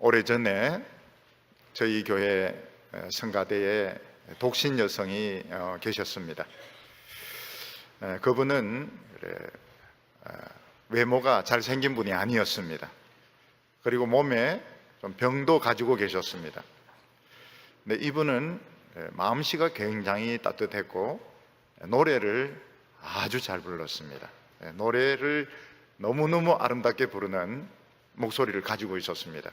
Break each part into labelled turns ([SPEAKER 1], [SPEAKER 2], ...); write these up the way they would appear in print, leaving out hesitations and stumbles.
[SPEAKER 1] 오래전에 저희 교회 성가대에 독신 여성이 계셨습니다. 그분은 외모가 잘생긴 분이 아니었습니다. 그리고 몸에 좀 병도 가지고 계셨습니다. 근데 이분은 마음씨가 굉장히 따뜻했고 노래를 아주 잘 불렀습니다. 노래를 너무너무 아름답게 부르는 목소리를 가지고 있었습니다.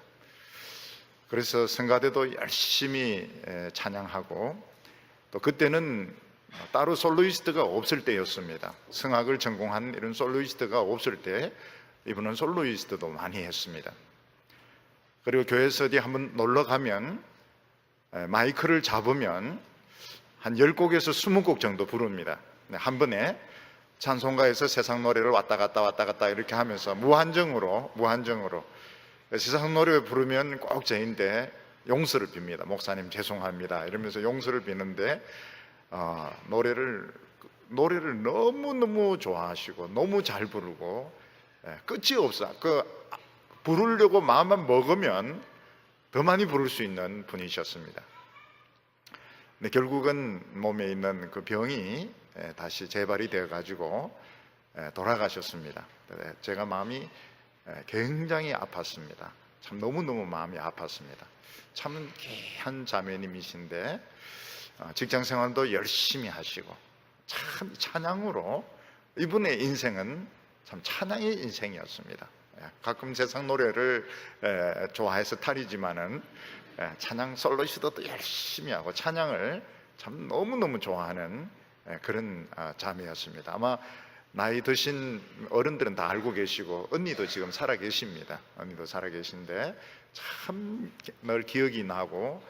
[SPEAKER 1] 그래서 성가대도 열심히 찬양하고, 또 그때는 따로 솔로이스트가 없을 때였습니다. 성악을 전공한 이런 솔로이스트가 없을 때 이분은 솔로이스트도 많이 했습니다. 그리고 교회에서 어디 한번 놀러 가면 마이크를 잡으면 한 10곡에서 20곡 정도 부릅니다. 한 번에 찬송가에서 세상 노래를 왔다 갔다 이렇게 하면서 무한정으로 세상 노래 부르면 꼭 저인데 용서를 빕니다. 목사님 죄송합니다 이러면서 용서를 비는데 노래를 너무너무 좋아하시고 너무 잘 부르고 끝이 없어. 부르려고 마음만 먹으면 더 많이 부를 수 있는 분이셨습니다. 근데 결국은 몸에 있는 그 병이 다시 재발이 되어 가지고 돌아가셨습니다. 제가 마음이 굉장히 아팠습니다. 참 너무너무 마음이 아팠습니다. 참 귀한 자매님이신데 직장 생활도 열심히 하시고 참 찬양으로, 이분의 인생은 참 찬양의 인생이었습니다. 가끔 세상 노래를 좋아해서 탈이지만은 찬양 솔로시도도 열심히 하고 찬양을 참 너무너무 좋아하는 그런 자매였습니다. 아마 나이 드신 어른들은 다 알고 계시고 언니도 지금 살아 계십니다. 언니도 살아 계신데 참 늘 기억이 나고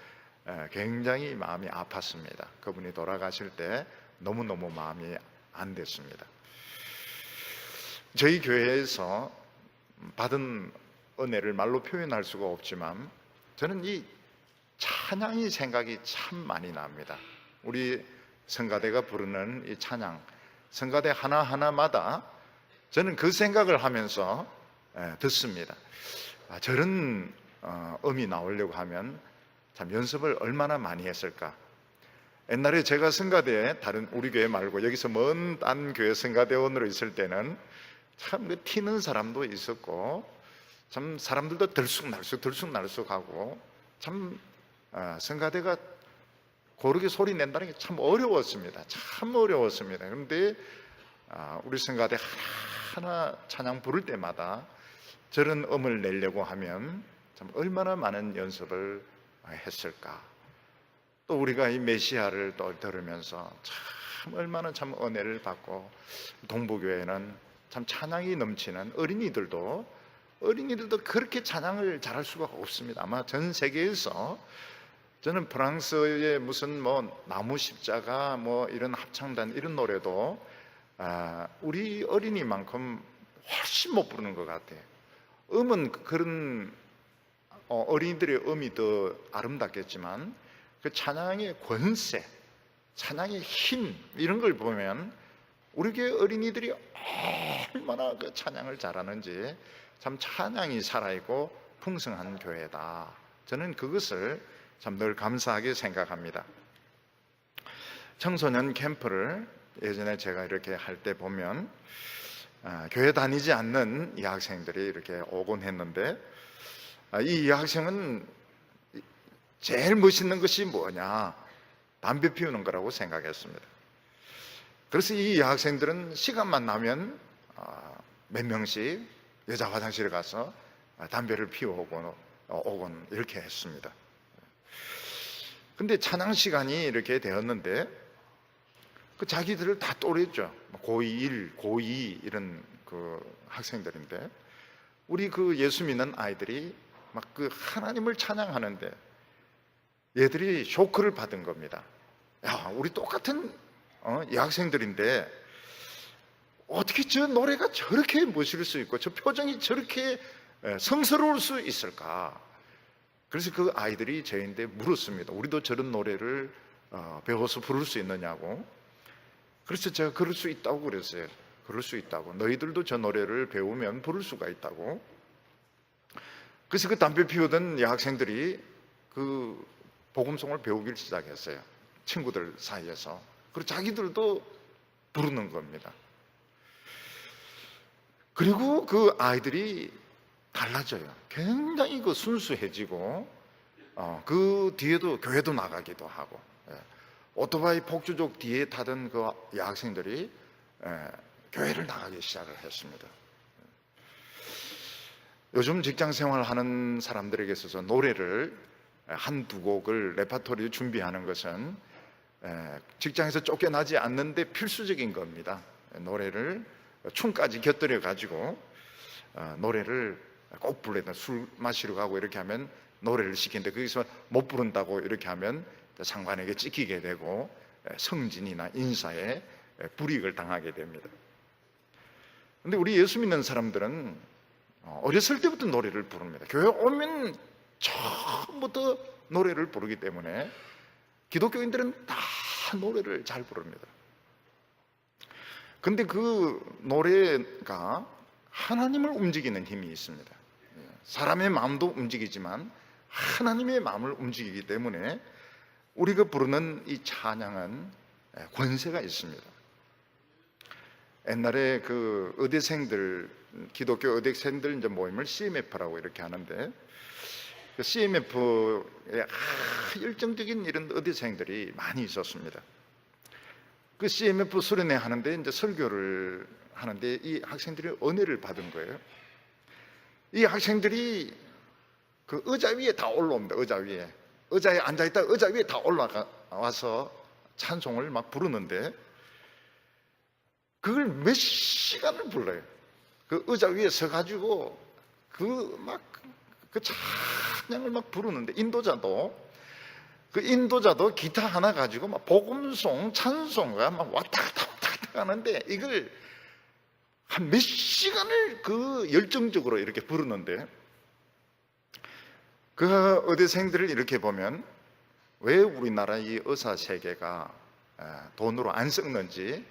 [SPEAKER 1] 굉장히 마음이 아팠습니다. 그분이 돌아가실 때 너무너무 마음이 안 됐습니다. 저희 교회에서 받은 은혜를 말로 표현할 수가 없지만 저는 이 찬양이 생각이 참 많이 납니다. 우리 성가대가 부르는 이 찬양, 성가대 하나하나마다 저는 그 생각을 하면서 듣습니다. 저런 음이 나오려고 하면 참 연습을 얼마나 많이 했을까. 옛날에 제가 성가대에, 다른 우리 교회 말고 여기서 먼 딴 교회 성가대원으로 있을 때는 참 튀는 사람도 있었고 참 사람들도 들쑥날쑥하고 참 성가대가 고르게 소리 낸다는 게 참 어려웠습니다. 참 어려웠습니다. 그런데 우리 성가대 하나 찬양 부를 때마다 저런 음을 내려고 하면 참 얼마나 많은 연습을 했을까. 또 우리가 이 메시아를 또 들으면서 참 얼마나 참 은혜를 받고, 동부교회는 참 찬양이 넘치는 어린이들도 그렇게 찬양을 잘할 수가 없습니다. 아마 전 세계에서 저는 프랑스의 무슨 나무 십자가 이런 합창단 이런 노래도 우리 어린이만큼 훨씬 못 부르는 것 같아요. 음은 그런 어린이들의 음이 더 아름답겠지만 그 찬양의 권세, 찬양의 힘 이런 걸 보면 우리 교회 어린이들이 얼마나 그 찬양을 잘하는지, 참 찬양이 살아있고 풍성한 교회다. 저는 그것을 참 늘 감사하게 생각합니다. 청소년 캠프를 예전에 제가 이렇게 할 때 보면 교회 다니지 않는 이 학생들이 이렇게 오곤 했는데, 이 여학생은 제일 멋있는 것이 뭐냐? 담배 피우는 거라고 생각했습니다. 그래서 이 여학생들은 시간만 나면 몇 명씩 여자 화장실에 가서 담배를 피우고 오곤 이렇게 했습니다. 근데 찬양 시간이 이렇게 되었는데 그 자기들을 다 또랬죠. 고1, 1, 고2 이런 그 학생들인데 우리 그 예수 믿는 아이들이 막 그 하나님을 찬양하는데 얘들이 쇼크를 받은 겁니다. 야, 우리 똑같은 여학생들인데 어떻게 저 노래가 저렇게 멋있을 수 있고 저 표정이 저렇게 성스러울 수 있을까? 그래서 그 아이들이 저희한테 물었습니다. 우리도 저런 노래를 배워서 부를 수 있느냐고. 그래서 제가 그럴 수 있다고 그랬어요. 그럴 수 있다고. 너희들도 저 노래를 배우면 부를 수가 있다고. 그래서 그 담배 피우던 여학생들이 그 복음송을 배우기 시작했어요. 친구들 사이에서. 그리고 자기들도 부르는 겁니다. 그리고 그 아이들이 달라져요. 굉장히 그 순수해지고, 그 뒤에도 교회도 나가기도 하고, 오토바이 폭주족 뒤에 타던 그 여학생들이 교회를 나가기 시작을 했습니다. 요즘 직장 생활하는 사람들에게 있어서 노래를 한두 곡을 레파토리 준비하는 것은 직장에서 쫓겨나지 않는데 필수적인 겁니다. 노래를 춤까지 곁들여 가지고 노래를 꼭 불러야 돼. 술 마시러 가고 이렇게 하면 노래를 시키는데 거기서 못 부른다고 이렇게 하면 상관에게 찍히게 되고 성진이나 인사에 불이익을 당하게 됩니다. 그런데 우리 예수 믿는 사람들은 어렸을 때부터 노래를 부릅니다. 교회 오면 처음부터 노래를 부르기 때문에 기독교인들은 다 노래를 잘 부릅니다. 근데 그 노래가 하나님을 움직이는 힘이 있습니다. 사람의 마음도 움직이지만 하나님의 마음을 움직이기 때문에 우리가 부르는 이 찬양은 권세가 있습니다. 옛날에 그 의대생들, 기독교 의대생들 이제 모임을 CMF라고 이렇게 하는데, 그 CMF에 열정적인 이런 의대생들이 많이 있었습니다. 그 CMF 수련회 하는데 이제 설교를 하는데 이 학생들이 은혜를 받은 거예요. 이 학생들이 그 의자 위에 다 올라옵니다. 의자에 앉아있다 의자 위에 다 올라와서 찬송을 막 부르는데 그걸 몇 시간을 불러요. 그 의자 위에 서가지고 그 찬양을 막 부르는데 그 인도자도 기타 하나 가지고 막 복음송, 찬송가 막 왔다 갔다 하는데 이걸 한 몇 시간을 그 열정적으로 이렇게 부르는데, 그 의대생들을 이렇게 보면 왜 우리나라 이 의사 세계가 돈으로 안 썩는지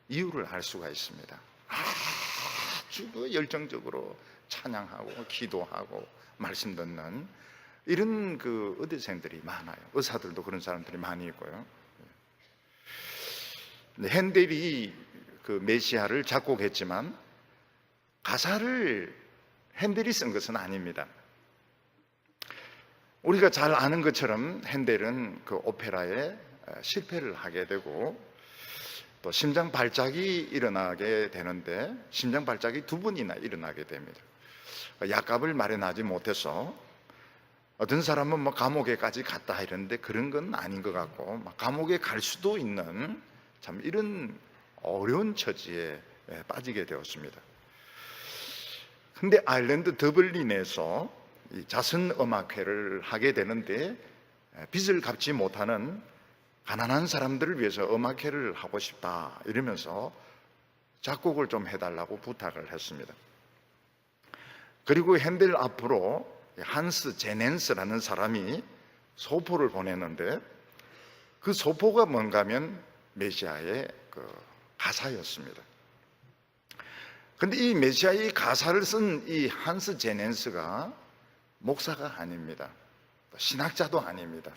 [SPEAKER 1] 이유를 알 수가 있습니다. 아주 그 열정적으로 찬양하고 기도하고 말씀 듣는 이런 그 의대생들이 많아요. 의사들도 그런 사람들이 많이 있고요. 핸델이 그 메시아를 작곡했지만 가사를 핸델이 쓴 것은 아닙니다. 우리가 잘 아는 것처럼 핸델은 그 오페라에 실패를 하게 되고 또 심장 발작이 일어나게 되는데 심장 발작이 2번이나 일어나게 됩니다. 약값을 마련하지 못해서 어떤 사람은 뭐 감옥에까지 갔다 이러는데 그런 건 아닌 것 같고 감옥에 갈 수도 있는 참 이런 어려운 처지에 빠지게 되었습니다. 근데 아일랜드 더블린에서 이 자선음악회를 하게 되는데 빚을 갚지 못하는 가난한 사람들을 위해서 음악회를 하고 싶다 이러면서 작곡을 좀 해달라고 부탁을 했습니다. 그리고 핸델 앞으로 한스 제넨스라는 사람이 소포를 보냈는데 그 소포가 뭔가 하면 메시아의 그 가사였습니다. 근데 이 메시아의 가사를 쓴 이 한스 제넨스가 목사가 아닙니다. 신학자도 아닙니다.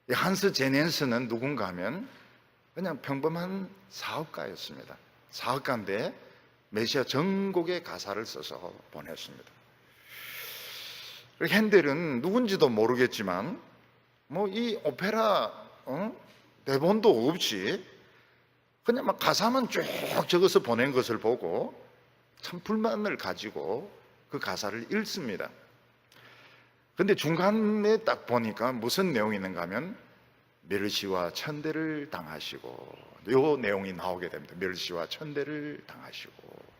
[SPEAKER 1] 이 한스 제넨스는 누군가 하면 그냥 평범한 사업가였습니다. 사업가인데 메시아 전곡의 가사를 써서 보냈습니다. 핸델은 누군지도 모르겠지만 뭐 이 오페라 대본도 없이 그냥 막 가사만 쭉 적어서 보낸 것을 보고 참 불만을 가지고 그 가사를 읽습니다. 근데 중간에 딱 보니까 무슨 내용이 있는가 하면 멸시와 천대를 당하시고 이 내용이 나오게 됩니다. 멸시와 천대를 당하시고.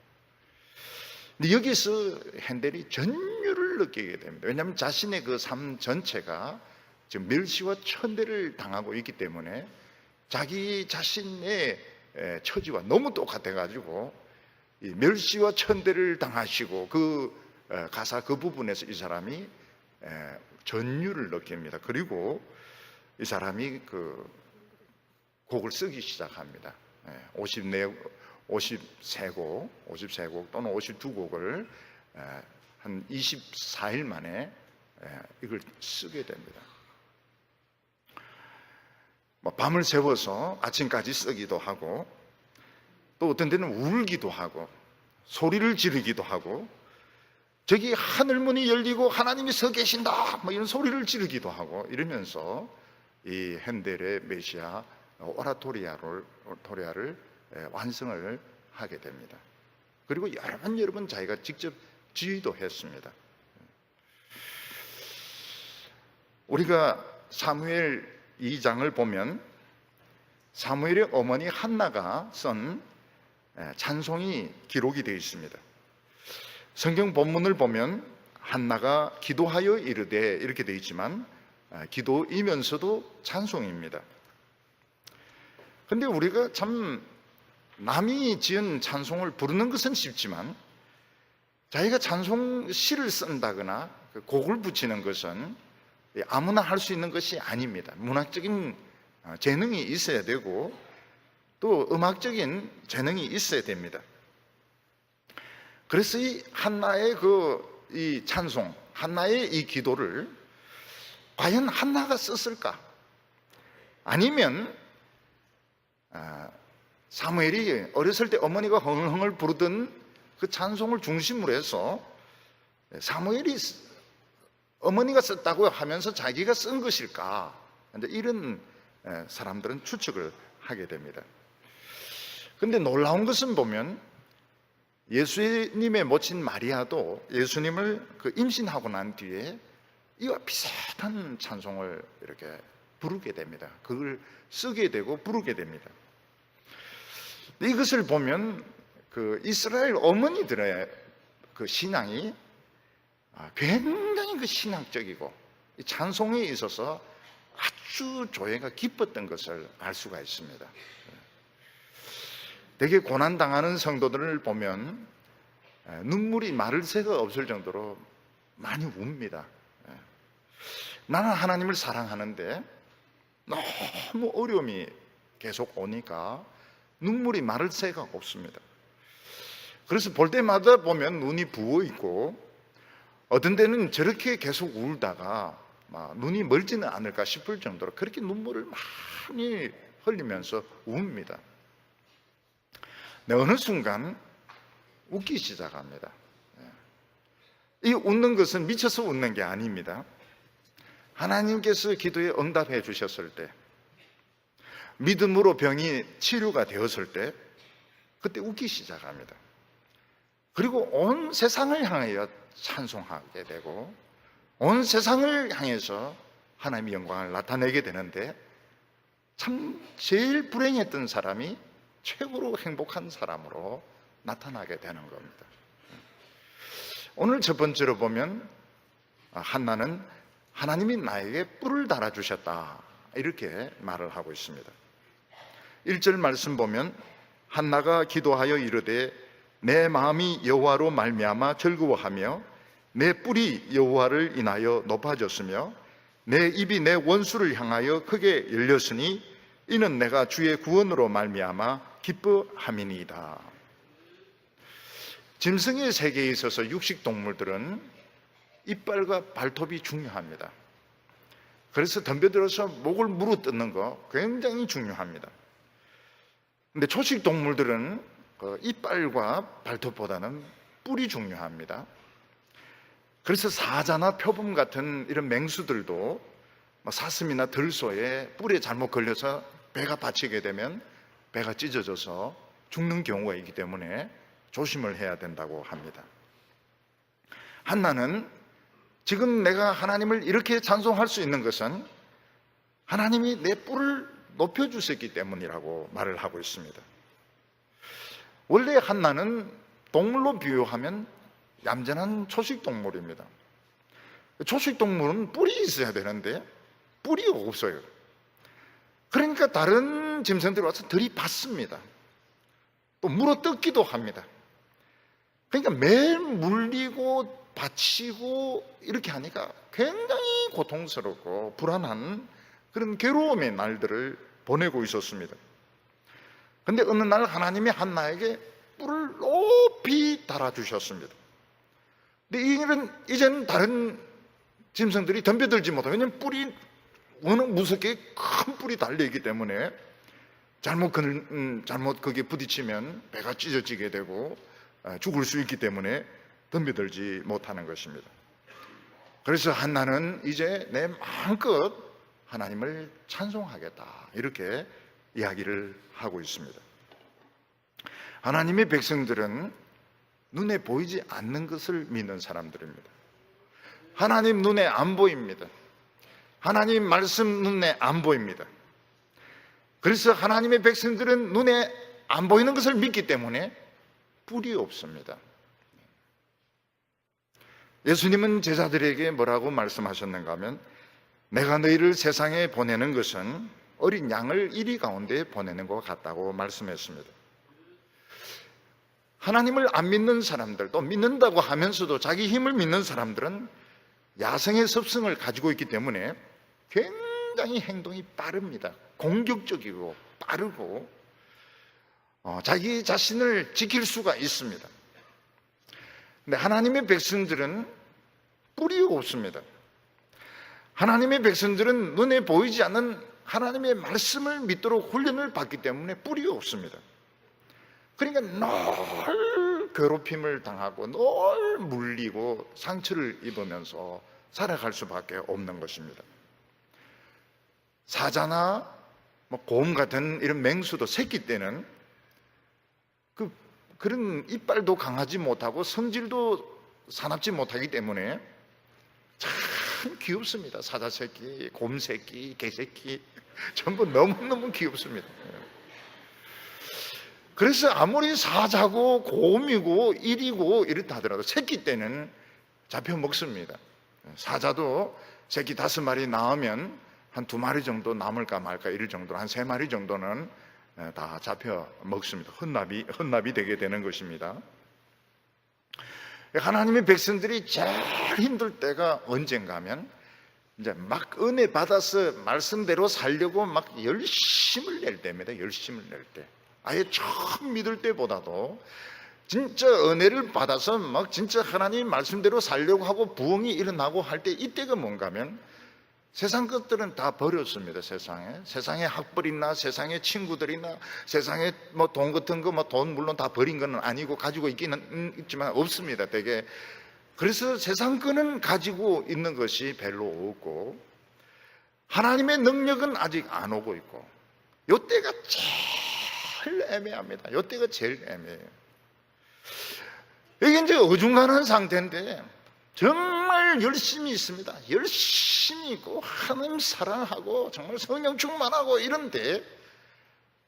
[SPEAKER 1] 근데 여기서 핸델이 전율을 느끼게 됩니다. 왜냐하면 자신의 그 삶 전체가 지금 멸시와 천대를 당하고 있기 때문에 자기 자신의 처지와 너무 똑같아가지고 이 멸시와 천대를 당하시고 그 가사 그 부분에서 이 사람이 전율을 느낍니다. 그리고 이 사람이 그 곡을 쓰기 시작합니다. 53곡 또는 52곡을 한 24일 만에 이걸 쓰게 됩니다. 밤을 새워서 아침까지 쓰기도 하고, 또 어떤 데는 울기도 하고 소리를 지르기도 하고, 저기 하늘문이 열리고 하나님이 서 계신다 이런 소리를 지르기도 하고, 이러면서 이 핸델의 메시아 오라토리아를 완성을 하게 됩니다. 그리고 여러 번 자기가 직접 지휘도 했습니다. 우리가 사무엘 2장을 보면 사무엘의 어머니 한나가 쓴 찬송이 기록이 되어 있습니다. 성경 본문을 보면 한나가 기도하여 이르되 이렇게 되어 있지만 기도이면서도 찬송입니다. 그런데 우리가 참 남이 지은 찬송을 부르는 것은 쉽지만 자기가 찬송 시를 쓴다거나 곡을 붙이는 것은 아무나 할 수 있는 것이 아닙니다. 문학적인 재능이 있어야 되고 또 음악적인 재능이 있어야 됩니다. 그래서 이 한나의 이 찬송, 한나의 이 기도를 과연 한나가 썼을까? 아니면 사무엘이 어렸을 때 어머니가 흥얼흥얼 부르던 그 찬송을 중심으로 해서 사무엘이 어머니가 썼다고 하면서 자기가 쓴 것일까? 이런 사람들은 추측을 하게 됩니다. 그런데 놀라운 것은 보면 예수님의 모친 마리아도 예수님을 임신하고 난 뒤에 이와 비슷한 찬송을 이렇게 부르게 됩니다. 그걸 쓰게 되고 부르게 됩니다. 이것을 보면 이스라엘 어머니들의 신앙이 굉장히 신앙적이고 찬송에 있어서 아주 조예가 깊었던 것을 알 수가 있습니다. 되게 고난당하는 성도들을 보면 눈물이 마를 새가 없을 정도로 많이 웁니다. 나는 하나님을 사랑하는데 너무 어려움이 계속 오니까 눈물이 마를 새가 없습니다. 그래서 볼 때마다 보면 눈이 부어 있고, 어떤 데는 저렇게 계속 울다가 눈이 멀지는 않을까 싶을 정도로 그렇게 눈물을 많이 흘리면서 웁니다. 어느 순간 웃기 시작합니다. 이 웃는 것은 미쳐서 웃는 게 아닙니다. 하나님께서 기도에 응답해 주셨을 때, 믿음으로 병이 치료가 되었을 때, 그때 웃기 시작합니다. 그리고 온 세상을 향하여 찬송하게 되고 온 세상을 향해서 하나님의 영광을 나타내게 되는데, 참 제일 불행했던 사람이 최고로 행복한 사람으로 나타나게 되는 겁니다. 오늘 첫 번째로 보면 한나는 하나님이 나에게 뿔을 달아주셨다 이렇게 말을 하고 있습니다. 1절 말씀 보면 한나가 기도하여 이르되 내 마음이 여호와로 말미암아 즐거워하며 내 뿔이 여호와를 인하여 높아졌으며 내 입이 내 원수를 향하여 크게 열렸으니 이는 내가 주의 구원으로 말미암아 기뻐함이니이다. 짐승의 세계에 있어서 육식동물들은 이빨과 발톱이 중요합니다. 그래서 덤벼들어서 목을 물어뜯는 거 굉장히 중요합니다. 근데 초식동물들은 이빨과 발톱보다는 뿔이 중요합니다. 그래서 사자나 표범 같은 이런 맹수들도 사슴이나 들소에 뿔에 잘못 걸려서 배가 다치게 되면 배가 찢어져서 죽는 경우가 있기 때문에 조심을 해야 된다고 합니다. 한나는 지금 내가 하나님을 이렇게 찬송할 수 있는 것은 하나님이 내 뿔을 높여주셨기 때문이라고 말을 하고 있습니다. 원래 한나는 동물로 비유하면 얌전한 초식동물입니다. 초식동물은 뿔이 있어야 되는데 뿔이 없어요. 그러니까 다른 짐승들이 와서 들이받습니다. 또 물어뜯기도 합니다. 그러니까 매일 물리고 받치고 이렇게 하니까 굉장히 고통스럽고 불안한 그런 괴로움의 날들을 보내고 있었습니다. 그런데 어느 날 하나님이 한나에게 뿔을 높이 달아주셨습니다. 근데 이 일은 이제는 다른 짐승들이 덤벼들지 못하고, 왜냐하면 뿔이 워낙 무섭게 큰 뿔이 달려있기 때문에 잘못 거기에 부딪히면 배가 찢어지게 되고 죽을 수 있기 때문에 덤벼들지 못하는 것입니다. 그래서 한나는 이제 내 마음껏 하나님을 찬송하겠다, 이렇게 이야기를 하고 있습니다. 하나님의 백성들은 눈에 보이지 않는 것을 믿는 사람들입니다. 하나님 눈에 안 보입니다. 하나님 말씀 눈에 안 보입니다. 그래서 하나님의 백성들은 눈에 안 보이는 것을 믿기 때문에 뿔이 없습니다. 예수님은 제자들에게 뭐라고 말씀하셨는가 하면, 내가 너희를 세상에 보내는 것은 어린 양을 이리 가운데 보내는 것 같다고 말씀했습니다. 하나님을 안 믿는 사람들, 또 믿는다고 하면서도 자기 힘을 믿는 사람들은 야성의 습성을 가지고 있기 때문에 굉장히 행동이 빠릅니다. 공격적이고 빠르고 자기 자신을 지킬 수가 있습니다. 근데 하나님의 백성들은 뿔이 없습니다. 하나님의 백성들은 눈에 보이지 않는 하나님의 말씀을 믿도록 훈련을 받기 때문에 뿔이 없습니다. 그러니까 늘 괴롭힘을 당하고 늘 물리고 상처를 입으면서 살아갈 수밖에 없는 것입니다. 사자나 곰 같은 이런 맹수도 새끼 때는 그런 이빨도 강하지 못하고 성질도 사납지 못하기 때문에 참 귀엽습니다. 사자 새끼, 곰 새끼, 개 새끼 전부 너무너무 귀엽습니다. 그래서 아무리 사자고 곰이고 일이고 이렇다 하더라도 새끼 때는 잡혀 먹습니다. 사자도 새끼 5마리 낳으면 한 2마리 정도 남을까 말까 이럴 정도로 한 3마리 정도는 다 잡혀 먹습니다. 헌납이 되게 되는 것입니다. 하나님의 백성들이 제일 힘들 때가 언젠가 하면 이제 막 은혜 받아서 말씀대로 살려고 막 열심을 낼 때입니다. 열심을 낼 때. 아예 처음 믿을 때보다도 진짜 은혜를 받아서 막 진짜 하나님 말씀대로 살려고 하고 부흥이 일어나고 할 때, 이때가 뭔가 하면 세상 것들은 다 버렸습니다. 세상에 학벌이나 세상에 친구들이나 세상에 뭐 돈 같은 거, 뭐 돈 물론 다 버린 건 아니고 가지고 있기는 있지만 없습니다. 되게. 그래서 세상 거는 가지고 있는 것이 별로 없고 하나님의 능력은 아직 안 오고 있고, 요때가 제일 애매합니다. 요때가 제일 애매해요. 이게 이제 어중간한 상태인데 정말 열심히 있습니다. 열심히 있고 하나님 사랑하고 정말 성령 충만하고 이런데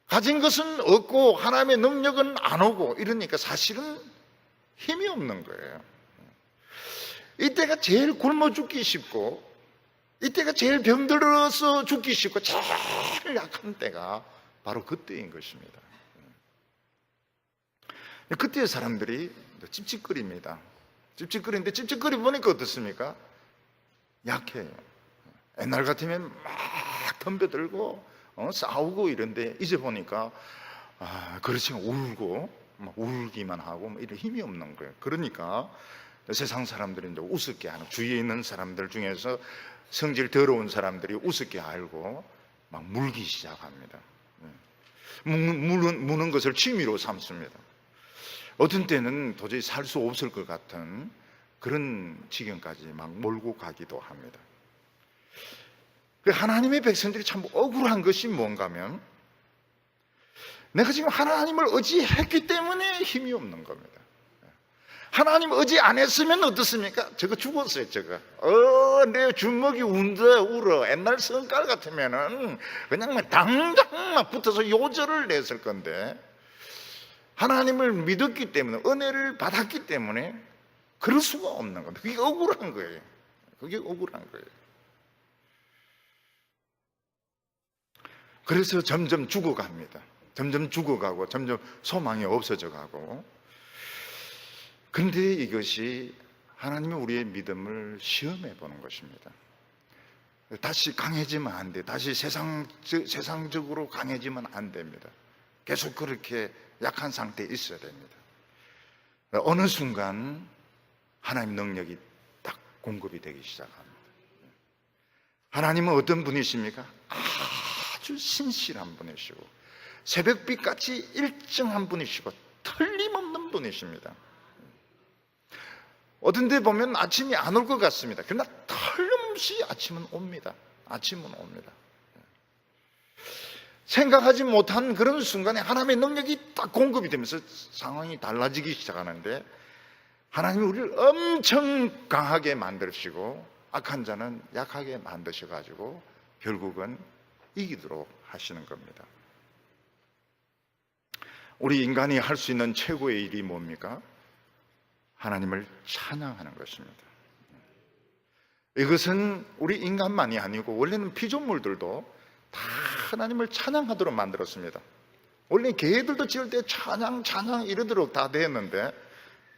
[SPEAKER 1] 가진 것은 없고 하나님의 능력은 안 오고 이러니까 사실은 힘이 없는 거예요. 이때가 제일 굶어 죽기 쉽고, 이때가 제일 병들어서 죽기 쉽고, 제일 약한 때가 바로 그때인 것입니다. 그때 사람들이 찝찝거립니다. 찝찝거리는데 찝찝거리 보니까 어떻습니까? 약해요. 옛날 같으면 막 덤벼들고 싸우고 이런데 이제 보니까 그렇지만 울고 막 울기만 하고 막 이런 힘이 없는 거예요. 그러니까 세상 사람들이 이제 우습게 하는, 주위에 있는 사람들 중에서 성질 더러운 사람들이 우습게 알고 막 물기 시작합니다. 무는 것을 취미로 삼습니다. 어떤 때는 도저히 살 수 없을 것 같은 그런 지경까지 막 몰고 가기도 합니다. 하나님의 백성들이 참 억울한 것이 뭔가 하면, 내가 지금 하나님을 의지했기 때문에 힘이 없는 겁니다. 하나님 의지 안 했으면 어떻습니까? 저거 죽었어요. 저거 내 주먹이 울어. 옛날 성깔 같으면은 그냥 막 당장 막 붙어서 요절을 냈을 건데, 하나님을 믿었기 때문에, 은혜를 받았기 때문에 그럴 수가 없는 겁니다. 그게 억울한 거예요. 그게 억울한 거예요. 그래서 점점 죽어갑니다. 점점 죽어가고 점점 소망이 없어져 가고. 그런데 이것이 하나님이 우리의 믿음을 시험해 보는 것입니다. 다시 강해지면 안 돼. 다시 세상적으로 강해지면 안 됩니다. 계속 그렇게 약한 상태에 있어야 됩니다. 어느 순간 하나님 능력이 딱 공급이 되기 시작합니다. 하나님은 어떤 분이십니까? 아주 신실한 분이시고 새벽빛같이 일정한 분이시고 틀림없는 분이십니다. 어떤 데 보면 아침이 안 올 것 같습니다. 그러나 틀림없이 아침은 옵니다. 아침은 옵니다. 생각하지 못한 그런 순간에 하나님의 능력이 딱 공급이 되면서 상황이 달라지기 시작하는데, 하나님이 우리를 엄청 강하게 만드시고 악한 자는 약하게 만드셔가지고 결국은 이기도록 하시는 겁니다. 우리 인간이 할 수 있는 최고의 일이 뭡니까? 하나님을 찬양하는 것입니다. 이것은 우리 인간만이 아니고 원래는 피조물들도 다 하나님을 찬양하도록 만들었습니다. 원래 개들도 지을 때 찬양 이러도록 다 되었는데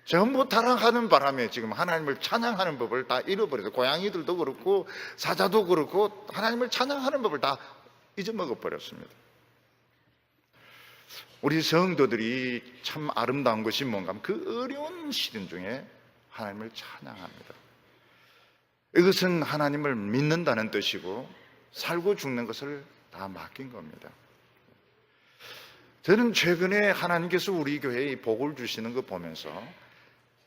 [SPEAKER 1] 전부 타락하는 바람에 지금 하나님을 찬양하는 법을 다 잃어버려서, 고양이들도 그렇고 사자도 그렇고 하나님을 찬양하는 법을 다 잊어먹어 버렸습니다. 우리 성도들이 참 아름다운 것이 뭔가 하면 그 어려운 시련 중에 하나님을 찬양합니다. 이것은 하나님을 믿는다는 뜻이고 살고 죽는 것을 다 맡긴 겁니다. 저는 최근에 하나님께서 우리 교회에 복을 주시는 거 보면서,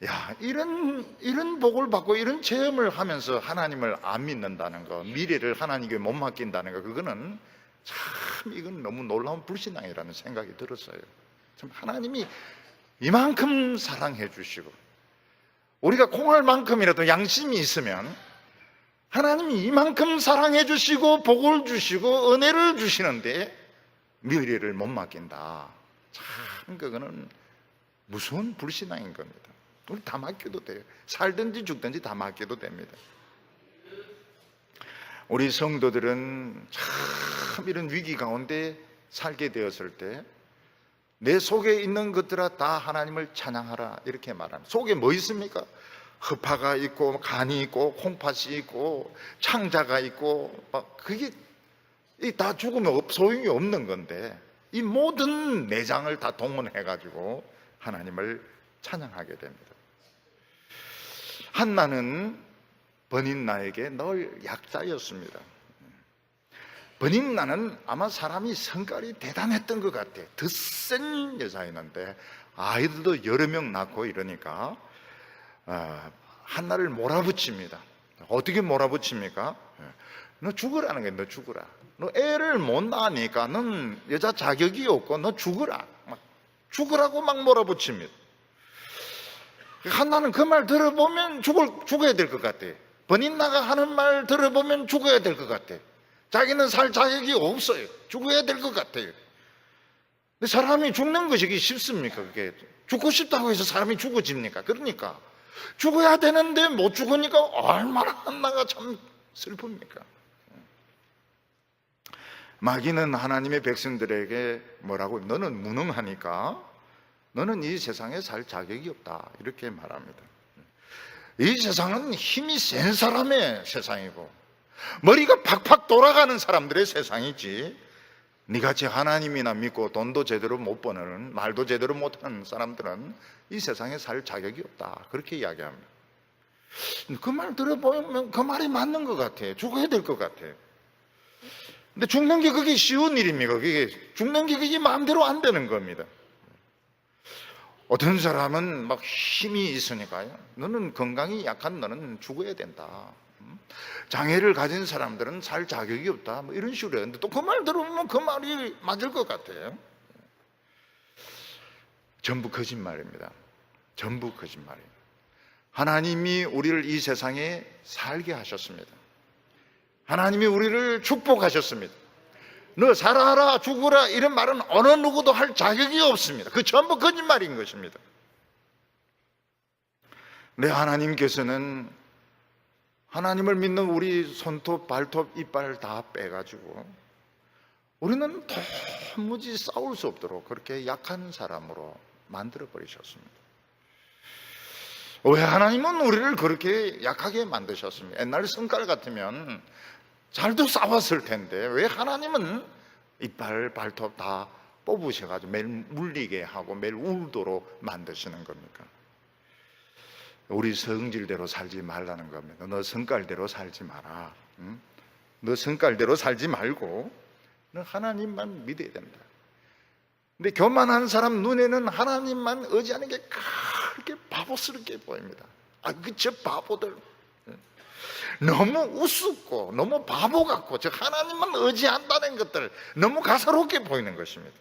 [SPEAKER 1] 야, 이런 복을 받고 이런 체험을 하면서 하나님을 안 믿는다는 거, 미래를 하나님께 못 맡긴다는 거, 그거는 참 이건 너무 놀라운 불신앙이라는 생각이 들었어요. 참 하나님이 이만큼 사랑해 주시고 우리가 콩알만큼이라도 양심이 있으면 하나님이 이만큼 사랑해 주시고 복을 주시고 은혜를 주시는데 미래를 못 맡긴다. 참 그거는 무서운 불신앙인 겁니다. 우리 다 맡겨도 돼요. 살든지 죽든지 다 맡겨도 됩니다. 우리 성도들은 참 이런 위기 가운데 살게 되었을 때 내 속에 있는 것들아 다 하나님을 찬양하라 이렇게 말합니다. 속에 뭐 있습니까? 허파가 있고 간이 있고 콩팥이 있고 창자가 있고 막 그게 다 죽으면 소용이 없는 건데 이 모든 내장을 다 동원해 가지고 하나님을 찬양하게 됩니다. 한나는 버닌나에게 늘 약자였습니다. 버닌나는 아마 사람이 성깔이 대단했던 것 같아요. 더 센 여자였는데 아이들도 여러 명 낳고 이러니까 한나를 몰아붙입니다. 어떻게 몰아붙입니까? 너 죽으라는 거예요. 너 죽으라. 너 애를 못 낳으니까 넌 여자 자격이 없고 너 죽으라. 막 죽으라고 막 몰아붙입니다. 한나는 그 말 들어보면 죽어야 될 것 같아요. 버닌나가 하는 말 들어보면 죽어야 될 것 같아요. 자기는 살 자격이 없어요. 죽어야 될 것 같아요. 근데 사람이 죽는 것이 쉽습니까? 그게 죽고 싶다고 해서 사람이 죽어집니까? 그러니까 죽어야 되는데 못 죽으니까 얼마나 한나가 참 슬픕니까? 마귀는 하나님의 백성들에게 뭐라고? 너는 무능하니까 너는 이 세상에 살 자격이 없다 이렇게 말합니다. 이 세상은 힘이 센 사람의 세상이고 머리가 팍팍 돌아가는 사람들의 세상이지, 니같이 하나님이나 믿고 돈도 제대로 못 버는, 말도 제대로 못하는 사람들은 이 세상에 살 자격이 없다 그렇게 이야기합니다. 그 말 들어보면 그 말이 맞는 것 같아요. 죽어야 될 것 같아요. 근데 죽는 게 그게 쉬운 일입니까? 그게 죽는 게 그게 마음대로 안 되는 겁니다. 어떤 사람은 막 힘이 있으니까요, 너는 건강이 약한 너는 죽어야 된다. 장애를 가진 사람들은 살 자격이 없다. 뭐 이런 식으로 했는데 또 그 말 들어보면 그 말이 맞을 것 같아요. 전부 거짓말입니다. 전부 거짓말입니다. 하나님이 우리를 이 세상에 살게 하셨습니다. 하나님이 우리를 축복하셨습니다. 너 살아라 죽어라 이런 말은 어느 누구도 할 자격이 없습니다. 그 전부 거짓말인 것입니다. 내 하나님께서는 하나님을 믿는 우리 손톱, 발톱, 이빨 다 빼가지고 우리는 도무지 싸울 수 없도록 그렇게 약한 사람으로 만들어버리셨습니다. 왜 하나님은 우리를 그렇게 약하게 만드셨습니까? 옛날 성깔 같으면 잘도 싸웠을 텐데 왜 하나님은 이빨, 발톱 다 뽑으셔가지고 매일 물리게 하고 매일 울도록 만드시는 겁니까? 우리 성질대로 살지 말라는 겁니다. 너 성깔대로 살지 마라. 응? 너 성깔대로 살지 말고 너 하나님만 믿어야 된다. 근데 교만한 사람 눈에는 하나님만 의지하는 게 그렇게 바보스럽게 보입니다. 저 바보들 너무 우습고 너무 바보 같고 저 하나님만 의지한다는 것들 너무 가소롭게 보이는 것입니다.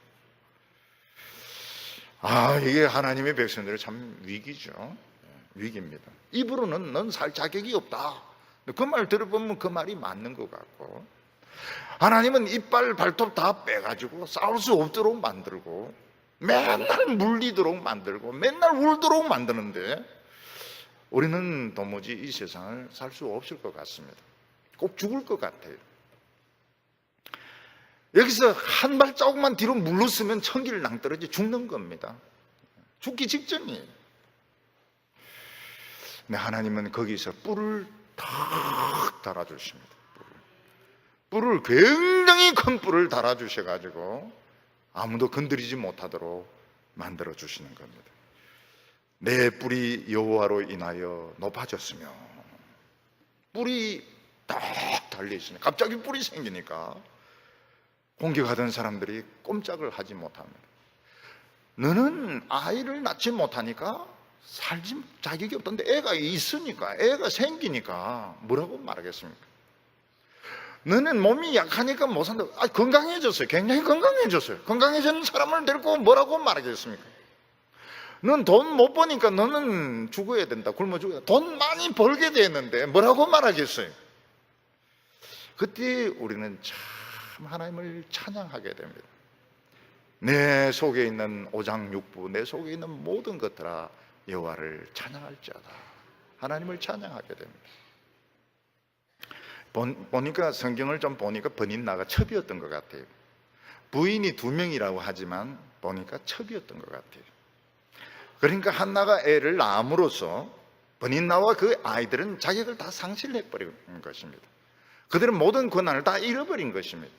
[SPEAKER 1] 이게 하나님의 백성들의 참 위기죠. 위기입니다. 입으로는 넌 살 자격이 없다. 그 말 들어보면 그 말이 맞는 것 같고, 하나님은 이빨 발톱 다 빼가지고 싸울 수 없도록 만들고 맨날 물리도록 만들고 맨날 울도록 만드는데 우리는 도무지 이 세상을 살 수 없을 것 같습니다. 꼭 죽을 것 같아요. 여기서 한 발자국만 뒤로 물러서면 천기를 낭떠러지 죽는 겁니다. 죽기 직전이에요. 근데 하나님은 거기서 뿔을 탁 달아주십니다. 뿔을 굉장히 큰 뿔을 달아주셔가지고 아무도 건드리지 못하도록 만들어주시는 겁니다. 내 뿔이 여호와로 인하여 높아졌으며, 뿔이 딱 달려있으니 갑자기 뿔이 생기니까 공격하던 사람들이 꼼짝을 하지 못합니다. 너는 아이를 낳지 못하니까 살지 자격이 없던데 애가 있으니까, 애가 생기니까 뭐라고 말하겠습니까? 너는 몸이 약하니까 못 산다. 건강해졌어요. 굉장히 건강해졌어요. 건강해진 사람을 데리고 뭐라고 말하겠습니까? 넌 돈 못 버니까 너는 죽어야 된다. 굶어 죽어야 된다. 돈 많이 벌게 되는데 뭐라고 말하겠어요? 그때 우리는 참 하나님을 찬양하게 됩니다. 내 속에 있는 오장육부, 내 속에 있는 모든 것들아 여호와를 찬양할지어다. 하나님을 찬양하게 됩니다. 보니까 성경을 좀 보니까 버닌나가 첩이었던 것 같아요. 부인이 2명이라고 하지만 보니까 첩이었던 것 같아요. 그러니까 한나가 애를 낳음으로써 버닌나와 그 아이들은 자격을 다 상실해버린 것입니다. 그들은 모든 권한을 다 잃어버린 것입니다.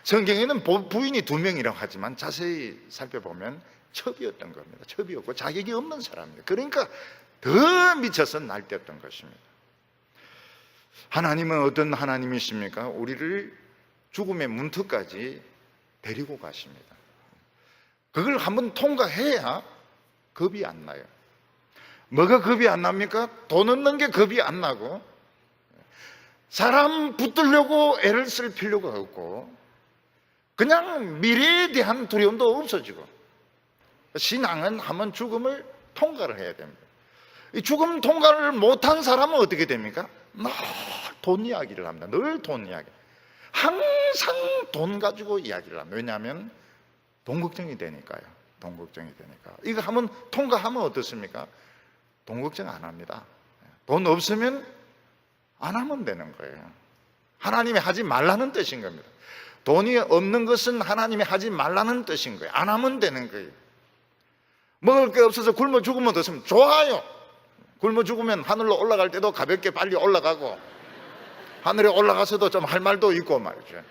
[SPEAKER 1] 성경에는 부인이 2명이라고 하지만 자세히 살펴보면 첩이었던 겁니다. 첩이었고 자격이 없는 사람입니다. 그러니까 더 미쳐서 날뛰었던 것입니다. 하나님은 어떤 하나님이십니까? 우리를 죽음의 문턱까지 데리고 가십니다. 그걸 한번 통과해야 겁이 안 나요. 뭐가 겁이 안 납니까? 돈 없는 게 겁이 안 나고, 사람 붙들려고 애를 쓸 필요가 없고, 그냥 미래에 대한 두려움도 없어지고, 신앙은 한번 죽음을 통과를 해야 됩니다. 이 죽음 통과를 못한 사람은 어떻게 됩니까? 늘 돈 이야기를 합니다. 늘 돈 이야기. 항상 돈 가지고 이야기를 합니다. 왜냐하면 돈 걱정이 되니까요. 돈 걱정이 되니까. 이거 한번 통과하면 어떻습니까? 돈 걱정 안 합니다. 돈 없으면 안 하면 되는 거예요. 하나님이 하지 말라는 뜻인 겁니다. 돈이 없는 것은 하나님이 하지 말라는 뜻인 거예요. 안 하면 되는 거예요. 먹을 게 없어서 굶어 죽으면 어떻습니까? 좋아요. 굶어 죽으면 하늘로 올라갈 때도 가볍게 빨리 올라가고, 하늘에 올라가서도 좀 할 말도 있고 말이죠.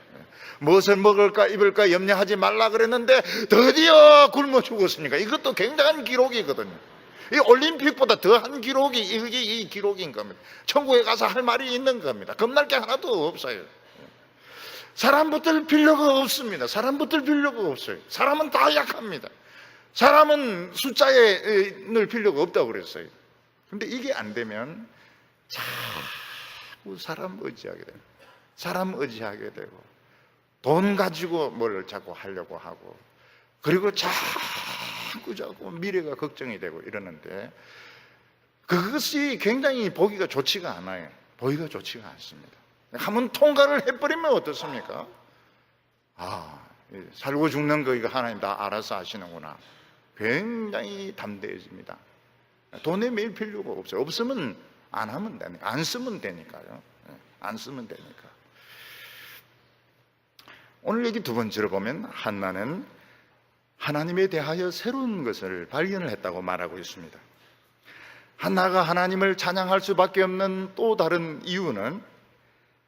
[SPEAKER 1] 무엇을 먹을까 입을까 염려하지 말라 그랬는데 드디어 굶어 죽었으니까 이것도 굉장한 기록이거든요. 이 올림픽보다 더한 기록이 이게 이 기록인 겁니다. 천국에 가서 할 말이 있는 겁니다. 겁날 게 하나도 없어요. 사람 붙들 필요가 없습니다. 사람 붙들 필요가 없어요. 사람은 다 약합니다. 사람은 숫자에 넣을 필요가 없다고 그랬어요. 근데 이게 안 되면 자꾸 사람 의지하게 됩니다. 사람 의지하게 되고, 돈 가지고 뭘 자꾸 하려고 하고, 그리고 자꾸 미래가 걱정이 되고 이러는데, 그것이 굉장히 보기가 좋지가 않아요. 보기가 좋지가 않습니다. 한번 통과를 해버리면 어떻습니까? 살고 죽는 거 이거 하나님 다 알아서 하시는구나. 굉장히 담대해집니다. 돈에 매일 필요가 없어요. 없으면 안 하면 되니까, 안 쓰면 되니까요. 안 쓰면 되니까. 오늘 여기 2번째로 보면 한나는 하나님에 대하여 새로운 것을 발견을 했다고 말하고 있습니다. 한나가 하나님을 찬양할 수밖에 없는 또 다른 이유는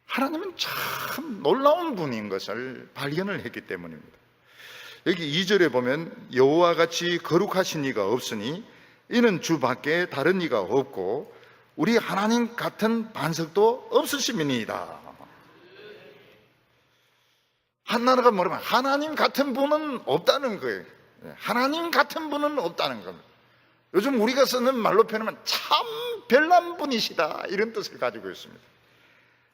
[SPEAKER 1] 하나님은 참 놀라운 분인 것을 발견을 했기 때문입니다. 여기 2절에 보면 여호와 같이 거룩하신 이가 없으니 이는 주 밖에 다른 이가 없고 우리 하나님 같은 반석도 없으심이니이다. 한나라가 뭐냐면 하나님 같은 분은 없다는 거예요. 하나님 같은 분은 없다는 겁니다. 요즘 우리가 쓰는 말로 표현하면 참 별난 분이시다, 이런 뜻을 가지고 있습니다.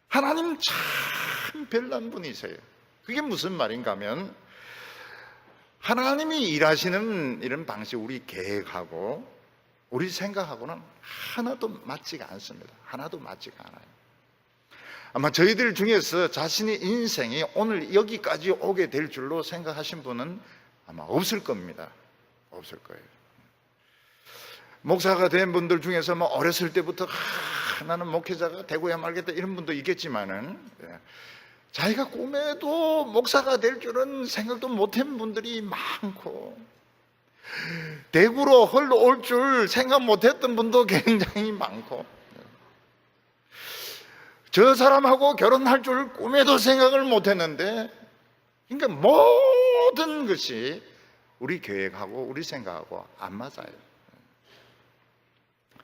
[SPEAKER 1] 하나님 참 별난 분이세요. 그게 무슨 말인가 하면 하나님이 일하시는 이런 방식, 우리 계획하고 우리 생각하고는 하나도 맞지가 않습니다. 하나도 맞지가 않아요. 아마 저희들 중에서 자신의 인생이 오늘 여기까지 오게 될 줄로 생각하신 분은 아마 없을 겁니다. 없을 거예요. 목사가 된 분들 중에서 뭐 어렸을 때부터 나는 목회자가 되고야 말겠다 이런 분도 있겠지만은, 자기가 꿈에도 목사가 될 줄은 생각도 못한 분들이 많고, 대구로 흘러올 줄 생각 못했던 분도 굉장히 많고, 저 사람하고 결혼할 줄 꿈에도 생각을 못했는데, 그러니까 모든 것이 우리 계획하고 우리 생각하고 안 맞아요.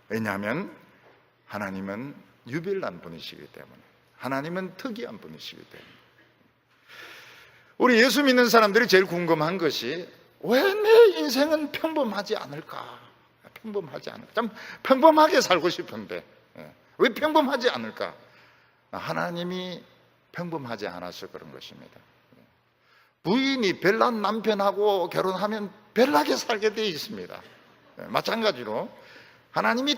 [SPEAKER 1] 왜냐하면 하나님은 유별난 분이시기 때문에, 하나님은 특이한 분이시기 때문에. 우리 예수 믿는 사람들이 제일 궁금한 것이 왜 내 인생은 평범하지 않을까? 평범하지 않을까? 좀 평범하게 살고 싶은데 왜 평범하지 않을까? 하나님이 평범하지 않아서 그런 것입니다. 부인이 별난 남편하고 결혼하면 별나게 살게 되어 있습니다. 마찬가지로 하나님이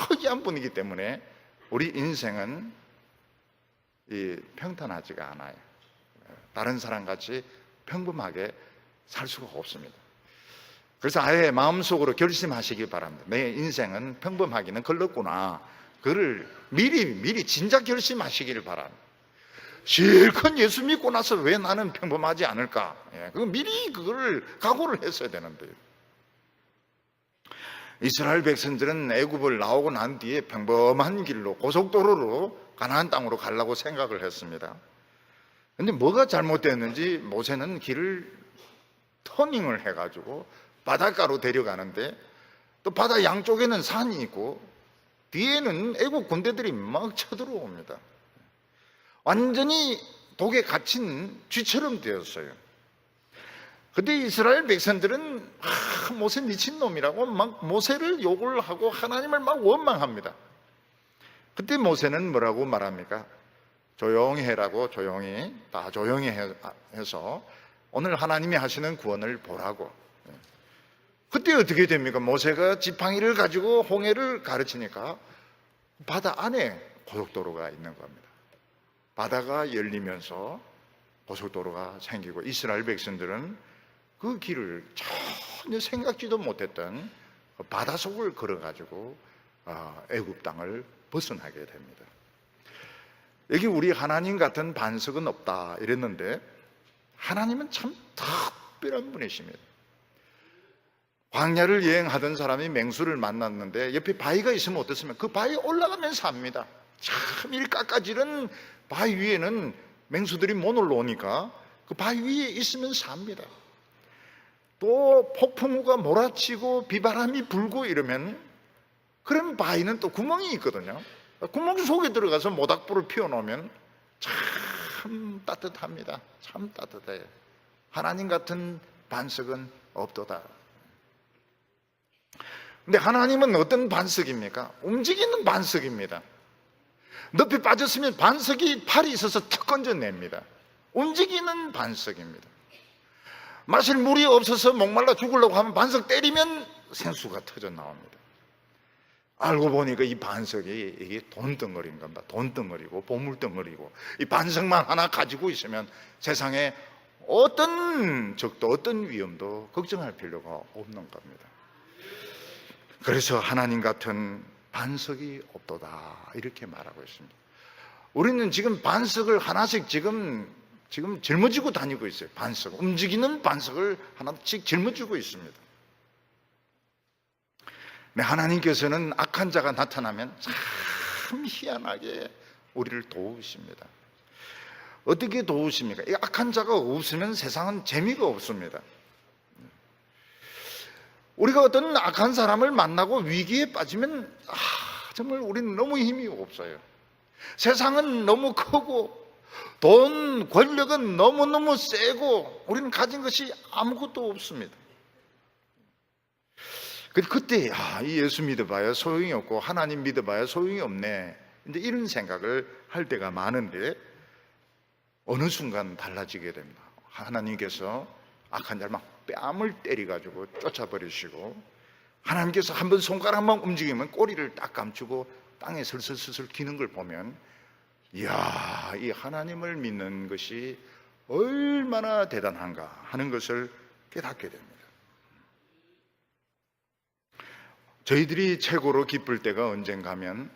[SPEAKER 1] 특이한 분이기 때문에 우리 인생은 평탄하지가 않아요. 다른 사람같이 평범하게 살 수가 없습니다. 그래서 아예 마음속으로 결심하시기 바랍니다. 내 인생은 평범하기는 걸렀구나. 그를 미리 진작 결심하시기를 바랍니다. 실컷 예수 믿고 나서 왜 나는 평범하지 않을까? 미리 그걸 각오를 했어야 되는데요. 이스라엘 백성들은 애굽을 나오고 난 뒤에 평범한 길로 고속도로로 가나안 땅으로 가려고 생각을 했습니다. 그런데 뭐가 잘못됐는지 모세는 길을 터닝을 해가지고 바닷가로 데려가는데, 또 바다 양쪽에는 산이 있고 뒤에는 애국 군대들이 막 쳐들어옵니다. 완전히 독에 갇힌 쥐처럼 되었어요. 근데 이스라엘 백성들은 모세 미친놈이라고 막 모세를 욕을 하고 하나님을 막 원망합니다. 그때 모세는 뭐라고 말합니까? 조용히 해라고, 다 조용히 해서 오늘 하나님이 하시는 구원을 보라고. 그때 어떻게 됩니까? 모세가 지팡이를 가지고 홍해를 가르치니까 바다 안에 고속도로가 있는 겁니다. 바다가 열리면서 고속도로가 생기고, 이스라엘 백성들은 그 길을 전혀 생각지도 못했던 바다 속을 걸어가지고 애굽 땅을 벗어나게 됩니다. 여기 우리 하나님 같은 반석은 없다 이랬는데, 하나님은 참 특별한 분이십니다. 광야를 여행하던 사람이 맹수를 만났는데 옆에 바위가 있으면 어떻습니까? 그 바위에 올라가면 삽니다. 참 일 깎아지른 바위 위에는 맹수들이 못 올라오니까 그 바위 위에 있으면 삽니다. 또 폭풍우가 몰아치고 비바람이 불고 이러면 그런 바위는 또 구멍이 있거든요. 구멍 속에 들어가서 모닥불을 피워놓으면 참 따뜻합니다. 참 따뜻해요. 하나님 같은 반석은 없도다. 근데 하나님은 어떤 반석입니까? 움직이는 반석입니다. 늪에 빠졌으면 반석이 팔이 있어서 턱 건져냅니다. 움직이는 반석입니다. 마실 물이 없어서 목말라 죽으려고 하면 반석 때리면 생수가 터져 나옵니다. 알고 보니까 이 반석이 이게 돈덩어리인 겁니다. 돈덩어리고 보물덩어리고, 이 반석만 하나 가지고 있으면 세상에 어떤 적도 어떤 위험도 걱정할 필요가 없는 겁니다. 그래서 하나님 같은 반석이 없도다 이렇게 말하고 있습니다. 우리는 지금 반석을 하나씩 지금 짊어지고 다니고 있어요. 반석, 움직이는 반석을 하나씩 짊어지고 있습니다. 네, 하나님께서는 악한 자가 나타나면 참 희한하게 우리를 도우십니다. 어떻게 도우십니까? 이 악한 자가 없으면 세상은 재미가 없습니다. 우리가 어떤 악한 사람을 만나고 위기에 빠지면 정말 우리는 너무 힘이 없어요. 세상은 너무 크고 돈, 권력은 너무너무 세고 우리는 가진 것이 아무것도 없습니다. 그때 이 예수 믿어봐야 소용이 없고 하나님 믿어봐야 소용이 없네, 이제 이런 생각을 할 때가 많은데, 어느 순간 달라지게 됩니다. 하나님께서 악한 자를 막 뺨을 때려가지고 쫓아버리시고, 하나님께서 한번 손가락만 움직이면 꼬리를 딱 감추고 땅에 슬슬슬슬 기는 걸 보면, 이야, 이 하나님을 믿는 것이 얼마나 대단한가 하는 것을 깨닫게 됩니다. 저희들이 최고로 기쁠 때가 언젠가면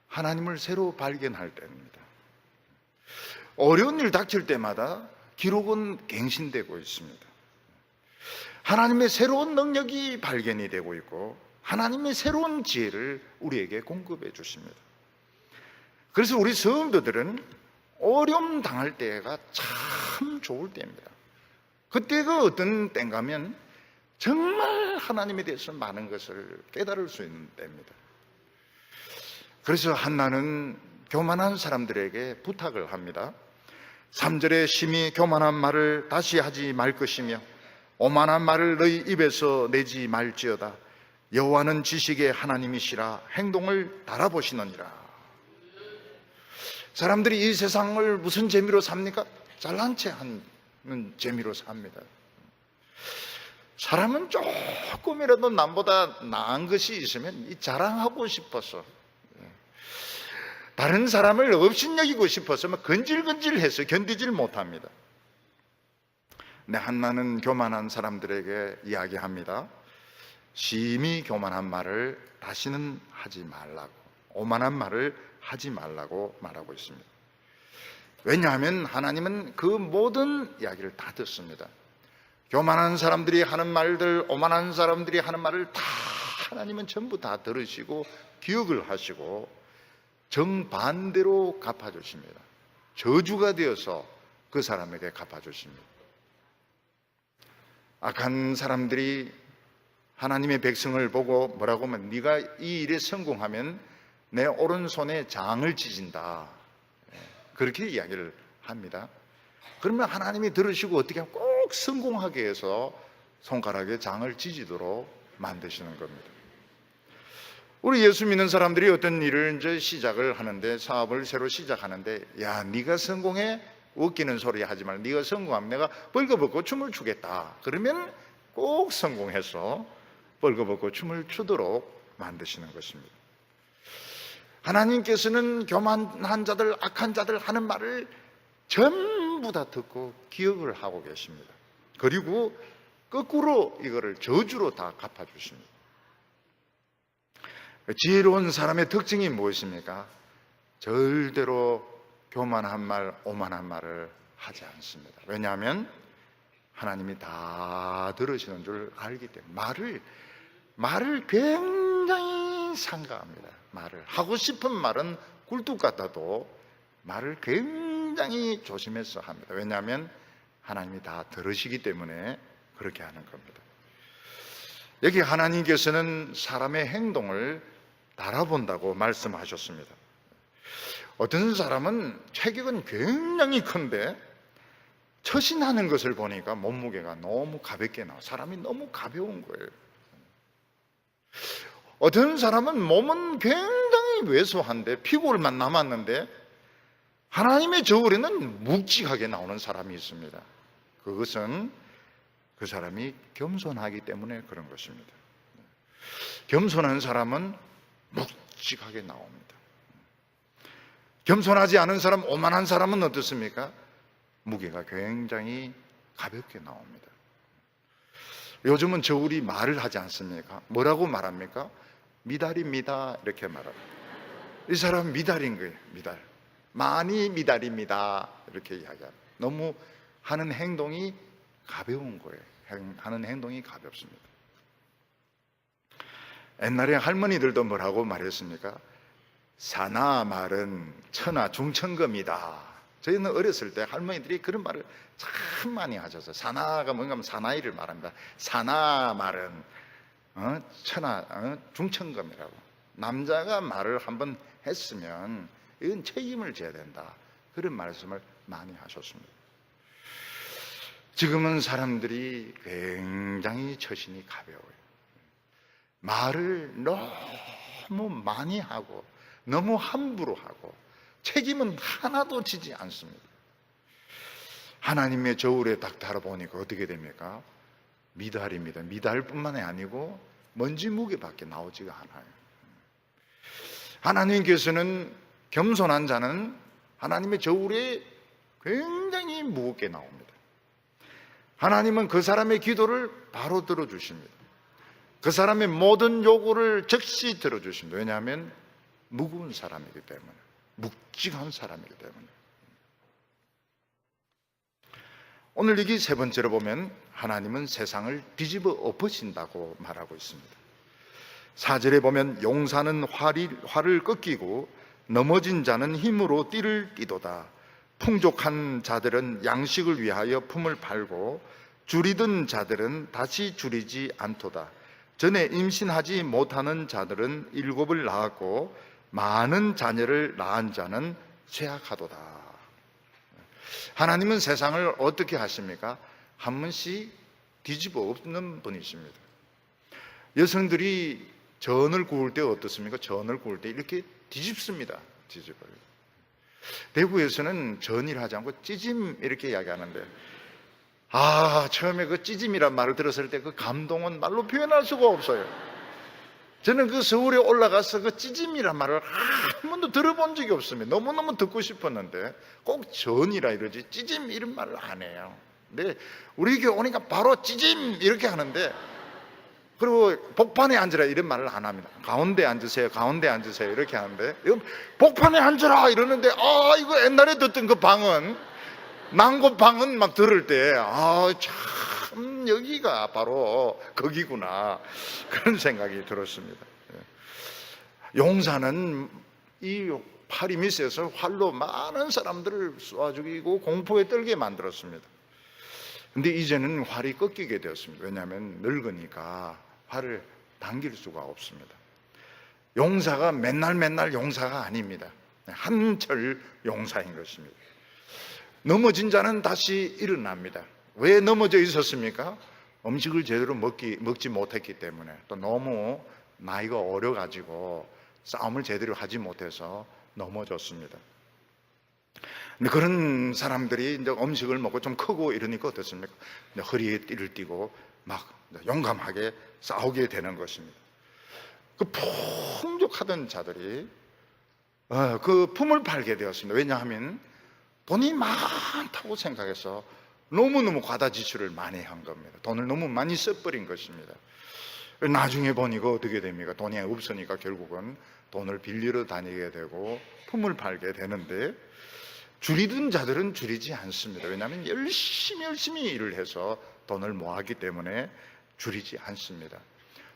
[SPEAKER 1] 하나님을 새로 발견할 때입니다. 어려운 일 닥칠 때마다 기록은 갱신되고 있습니다. 하나님의 새로운 능력이 발견이 되고 있고 하나님의 새로운 지혜를 우리에게 공급해 주십니다. 그래서 우리 성도들은 어려움 당할 때가 참 좋을 때입니다. 그때가 어떤 때인가 하면 정말 하나님에 대해서 많은 것을 깨달을 수 있는 때입니다. 그래서 한나는 교만한 사람들에게 부탁을 합니다. 3절에 심히 교만한 말을 다시 하지 말 것이며 오만한 말을 너희 입에서 내지 말지어다. 여호와는 지식의 하나님이시라 행동을 달아보시느니라. 사람들이 이 세상을 무슨 재미로 삽니까? 잘난 체 하는 재미로 삽니다. 사람은 조금이라도 남보다 나은 것이 있으면 자랑하고 싶어서, 다른 사람을 업신여기고 싶어서 건질건질해서 견디질 못합니다. 근데 한나는 교만한 사람들에게 이야기합니다. 심히 교만한 말을 다시는 하지 말라고, 오만한 말을 하지 말라고 말하고 있습니다. 왜냐하면 하나님은 그 모든 이야기를 다 듣습니다. 교만한 사람들이 하는 말들, 오만한 사람들이 하는 말을 다 하나님은 전부 다 들으시고 기억을 하시고 정반대로 갚아주십니다. 저주가 되어서 그 사람에게 갚아주십니다. 악한 사람들이 하나님의 백성을 보고 뭐라고 하면, 네가 이 일에 성공하면 내 오른손에 장을 찢은다, 그렇게 이야기를 합니다. 그러면 하나님이 들으시고 어떻게 하면 꼭 성공하게 해서 손가락에 장을 찢도록 만드시는 겁니다. 우리 예수 믿는 사람들이 어떤 일을 이제 시작을 하는데, 사업을 새로 시작하는데, 야, 네가 성공해? 웃기는 소리 하지 말고 네가 성공하면 내가 벌거벗고 춤을 추겠다. 그러면 꼭 성공해서 벌거벗고 춤을 추도록 만드시는 것입니다. 하나님께서는 교만한 자들, 악한 자들 하는 말을 전부 다 듣고 기억을 하고 계십니다. 그리고 거꾸로 이거를 저주로 다 갚아주십니다. 지혜로운 사람의 특징이 무엇입니까? 절대로 교만한 말, 오만한 말을 하지 않습니다. 왜냐하면 하나님이 다 들으시는 줄 알기 때문에 말을 굉장히 삼가합니다. 말을 하고 싶은 말은 굴뚝 같아도 말을 굉장히 조심해서 합니다. 왜냐하면 하나님이 다 들으시기 때문에 그렇게 하는 겁니다. 여기 하나님께서는 사람의 행동을 달아본다고 말씀하셨습니다. 어떤 사람은 체격은 굉장히 큰데 처신하는 것을 보니까 몸무게가 너무 가볍게 나와. 사람이 너무 가벼운 거예요. 어떤 사람은 몸은 굉장히 왜소한데 피골만 남았는데 하나님의 저울에는 묵직하게 나오는 사람이 있습니다. 그것은 그 사람이 겸손하기 때문에 그런 것입니다. 겸손한 사람은 묵직하게 나옵니다. 겸손하지 않은 사람, 오만한 사람은 어떻습니까? 무게가 굉장히 가볍게 나옵니다. 요즘은 저울이 말을 하지 않습니까? 뭐라고 말합니까? 미달입니다, 이렇게 말합니다. 이 사람은 미달인 거예요. 미달. 많이 미달입니다, 이렇게 이야기합니다. 너무 하는 행동이 가벼운 거예요. 하는 행동이 가볍습니다. 옛날에 할머니들도 뭐라고 말했습니까? 사나 말은 천하 중천금이다. 저희는 어렸을 때 할머니들이 그런 말을 참 많이 하셔서, 사나가 뭔가 하면 사나이를 말합니다. 사나 말은 중천금이라고. 남자가 말을 한번 했으면 이건 책임을 져야 된다, 그런 말씀을 많이 하셨습니다. 지금은 사람들이 굉장히 처신이 가벼워요. 말을 너무 많이 하고 너무 함부로 하고 책임은 하나도 지지 않습니다. 하나님의 저울에 딱 달아보니까 어떻게 됩니까? 미달입니다. 미달뿐만이 아니고 먼지 무게밖에 나오지가 않아요. 하나님께서는 겸손한 자는 하나님의 저울에 굉장히 무겁게 나옵니다. 하나님은 그 사람의 기도를 바로 들어주십니다. 그 사람의 모든 요구를 즉시 들어주십니다. 왜냐하면 무거운 사람이기 때문에, 묵직한 사람이기 때문에. 오늘 여기 세 번째로 보면 하나님은 세상을 뒤집어 엎으신다고 말하고 있습니다. 4절에 보면 용사는 활을 꺾이고 넘어진 자는 힘으로 띠를 띠도다. 풍족한 자들은 양식을 위하여 품을 팔고 줄이던 자들은 다시 줄이지 않도다. 전에 임신하지 못하는 자들은 7을 낳았고 많은 자녀를 낳은 자는 쇠약하도다. 하나님은 세상을 어떻게 하십니까? 한 번씩 뒤집어 엎는 분이십니다. 여성들이 전을 구울 때 어떻습니까? 전을 구울 때 이렇게 뒤집습니다. 뒤집어요. 대구에서는 전이라 하지 않고 찌짐 이렇게 이야기하는데, 처음에 그 찌짐이란 말을 들었을 때 그 감동은 말로 표현할 수가 없어요. 저는 그 서울에 올라가서 그 찌짐이란 말을 한 번도 들어본 적이 없습니다. 너무너무 듣고 싶었는데 꼭 전이라 이러지 찌짐 이런 말을 안 해요. 근데 우리 교회 오니까 바로 찌짐 이렇게 하는데, 그리고 복판에 앉으라 이런 말을 안 합니다. 가운데 앉으세요, 가운데 앉으세요 이렇게 하는데, 이건 복판에 앉으라 이러는데, 이거 옛날에 듣던 그 방은, 난곳방은 막 들을 때 참 여기가 바로 거기구나, 그런 생각이 들었습니다. 용사는 이 팔이 미세서 활로 많은 사람들을 쏘아 죽이고 공포에 떨게 만들었습니다. 근데 이제는 활이 꺾이게 되었습니다. 왜냐하면 늙으니까 활을 당길 수가 없습니다. 용사가 맨날 용사가 아닙니다. 한철 용사인 것입니다. 넘어진 자는 다시 일어납니다. 왜 넘어져 있었습니까? 음식을 제대로 먹지 못했기 때문에, 또 너무 나이가 어려가지고 싸움을 제대로 하지 못해서 넘어졌습니다. 근데 그런 사람들이 이제 음식을 먹고 좀 크고 이러니까 어떻습니까? 허리에 띠를 띠고 막 용감하게 싸우게 되는 것입니다. 그 풍족하던 자들이 그 품을 팔게 되었습니다. 왜냐하면 돈이 많다고 생각해서 너무너무 과다 지출을 많이 한 겁니다. 돈을 너무 많이 써버린 것입니다. 나중에 보니까 어떻게 됩니까? 돈이 없으니까 결국은 돈을 빌리러 다니게 되고 품을 팔게 되는데, 줄이던 자들은 줄이지 않습니다. 왜냐하면 열심히 일을 해서 돈을 모았기 때문에 줄이지 않습니다.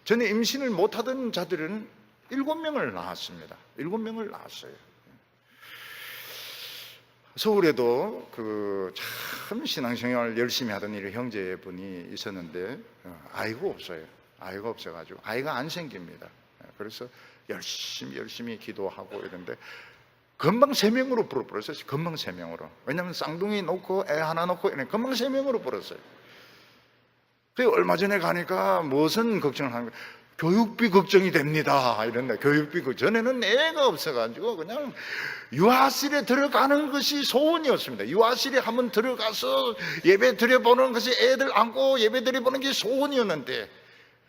[SPEAKER 1] 전에 임신을 못하던 자들은 7명을 낳았습니다. 7명을 낳았어요. 서울에도 참 신앙생활 열심히 하던 일 형제분이 있었는데 아이가 없어요. 아이가 없어가지고 아이가 안 생깁니다. 그래서 열심히 기도하고 이런데 금방 3명으로 불어버렸어요. 금방 3명으로. 왜냐하면 쌍둥이 놓고 애 하나 놓고 금방 3명으로 불었어요. 그래서 얼마 전에 가니까 무슨 걱정을 하는 거예요? 교육비 걱정이 됩니다. 이런데 교육비 전에는 애가 없어가지고 그냥 유아실에 들어가는 것이 소원이었습니다. 유아실에 한번 들어가서 예배 드려보는 것이, 애들 안고 예배 드려보는 게 소원이었는데,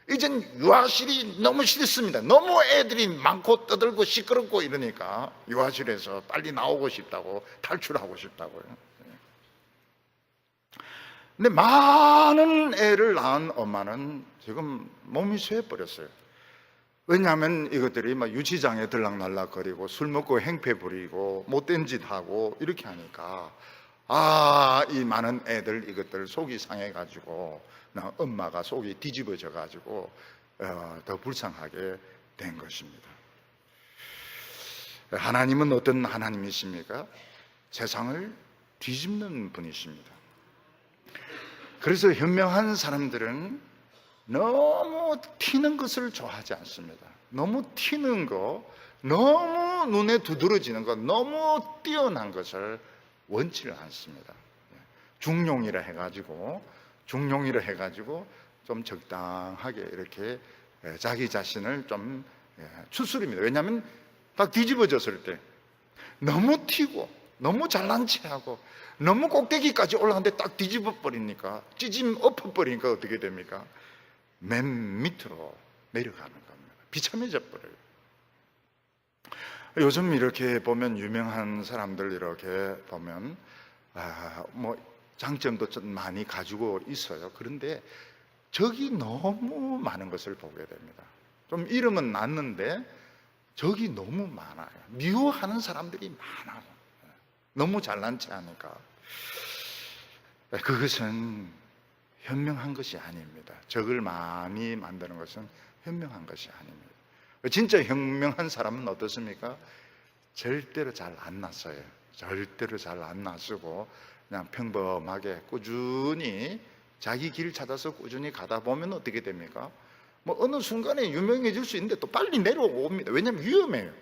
[SPEAKER 1] 이젠 유아실이 너무 싫습니다. 너무 애들이 많고 떠들고 시끄럽고 이러니까 유아실에서 빨리 나오고 싶다고, 탈출하고 싶다고요. 근데 많은 애를 낳은 엄마는 지금 몸이 쇠해버렸어요. 왜냐하면 이것들이 막 유치장에 들락날락거리고 술 먹고 행패 부리고 못된 짓 하고 이렇게 하니까 이 많은 애들 이것들 속이 상해가지고 엄마가 속이 뒤집어져 가지고 더 불쌍하게 된 것입니다. 하나님은 어떤 하나님이십니까? 세상을 뒤집는 분이십니다. 그래서 현명한 사람들은 너무 튀는 것을 좋아하지 않습니다. 너무 튀는 거, 너무 눈에 두드러지는 것, 너무 뛰어난 것을 원치를 않습니다. 중용이라 해가지고 좀 적당하게 이렇게 자기 자신을 좀 추스립니다. 왜냐하면 딱 뒤집어졌을 때 너무 튀고 너무 잘난 체하고 너무 꼭대기까지 올라갔는데 딱 뒤집어 버리니까, 찌짐 엎어 버리니까 어떻게 됩니까? 맨 밑으로 내려가는 겁니다. 비참해져 버려요. 요즘 이렇게 보면 유명한 사람들 이렇게 보면 뭐 장점도 좀 많이 가지고 있어요. 그런데 적이 너무 많은 것을 보게 됩니다. 좀 이름은 났는데 적이 너무 많아요. 미워하는 사람들이 많아요. 너무 잘난 체 하니까. 그것은 현명한 것이 아닙니다. 적을 많이 만드는 것은 현명한 것이 아닙니다. 진짜 현명한 사람은 어떻습니까? 절대로 잘 안 낯서요. 절대로 잘 안 낯서고 그냥 평범하게 꾸준히 자기 길 찾아서 꾸준히 가다 보면 어떻게 됩니까? 뭐 어느 순간에 유명해질 수 있는데 또 빨리 내려옵니다. 왜냐하면 위험해요.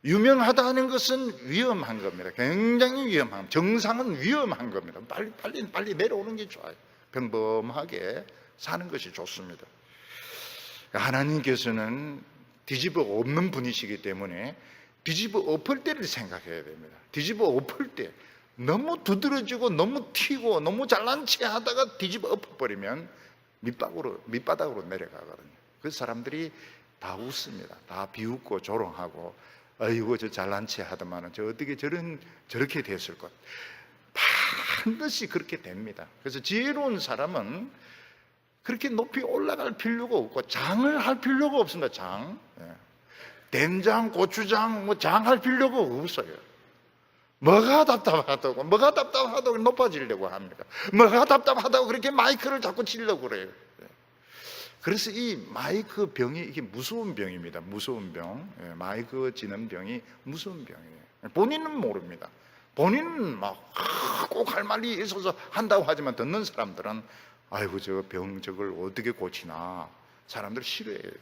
[SPEAKER 1] 유명하다 하는 것은 위험한 겁니다. 굉장히 위험한, 정상은 위험한 겁니다. 빨리 내려오는 게 좋아요. 평범하게 사는 것이 좋습니다. 하나님께서는 뒤집어 엎는 분이시기 때문에 뒤집어 엎을 때를 생각해야 됩니다. 뒤집어 엎을 때 너무 두드러지고 너무 튀고 너무 잘난 체 하다가 뒤집어 엎어버리면 밑바닥으로 내려가거든요. 그 사람들이 다 웃습니다. 다 비웃고 조롱하고, 아이고 저 잘난 체 하더만은 저 어떻게 저렇게 됐을 것. 반드시 그렇게 됩니다. 그래서 지혜로운 사람은 그렇게 높이 올라갈 필요가 없고 장을 할 필요가 없습니다. 장, 된장, 고추장, 뭐 장 할 필요가 없어요. 뭐가 답답하다고 높아지려고 합니까? 뭐가 답답하다고 그렇게 마이크를 자꾸 치려고 그래요. 그래서 이 마이크 병이 이게 무서운 병입니다. 무서운 병. 마이크 지는 병이 무서운 병이에요. 본인은 모릅니다. 본인은 막 꼭 할 말이 있어서 한다고 하지만 듣는 사람들은 아이고 저 병 저걸 어떻게 고치나, 사람들 싫어해요.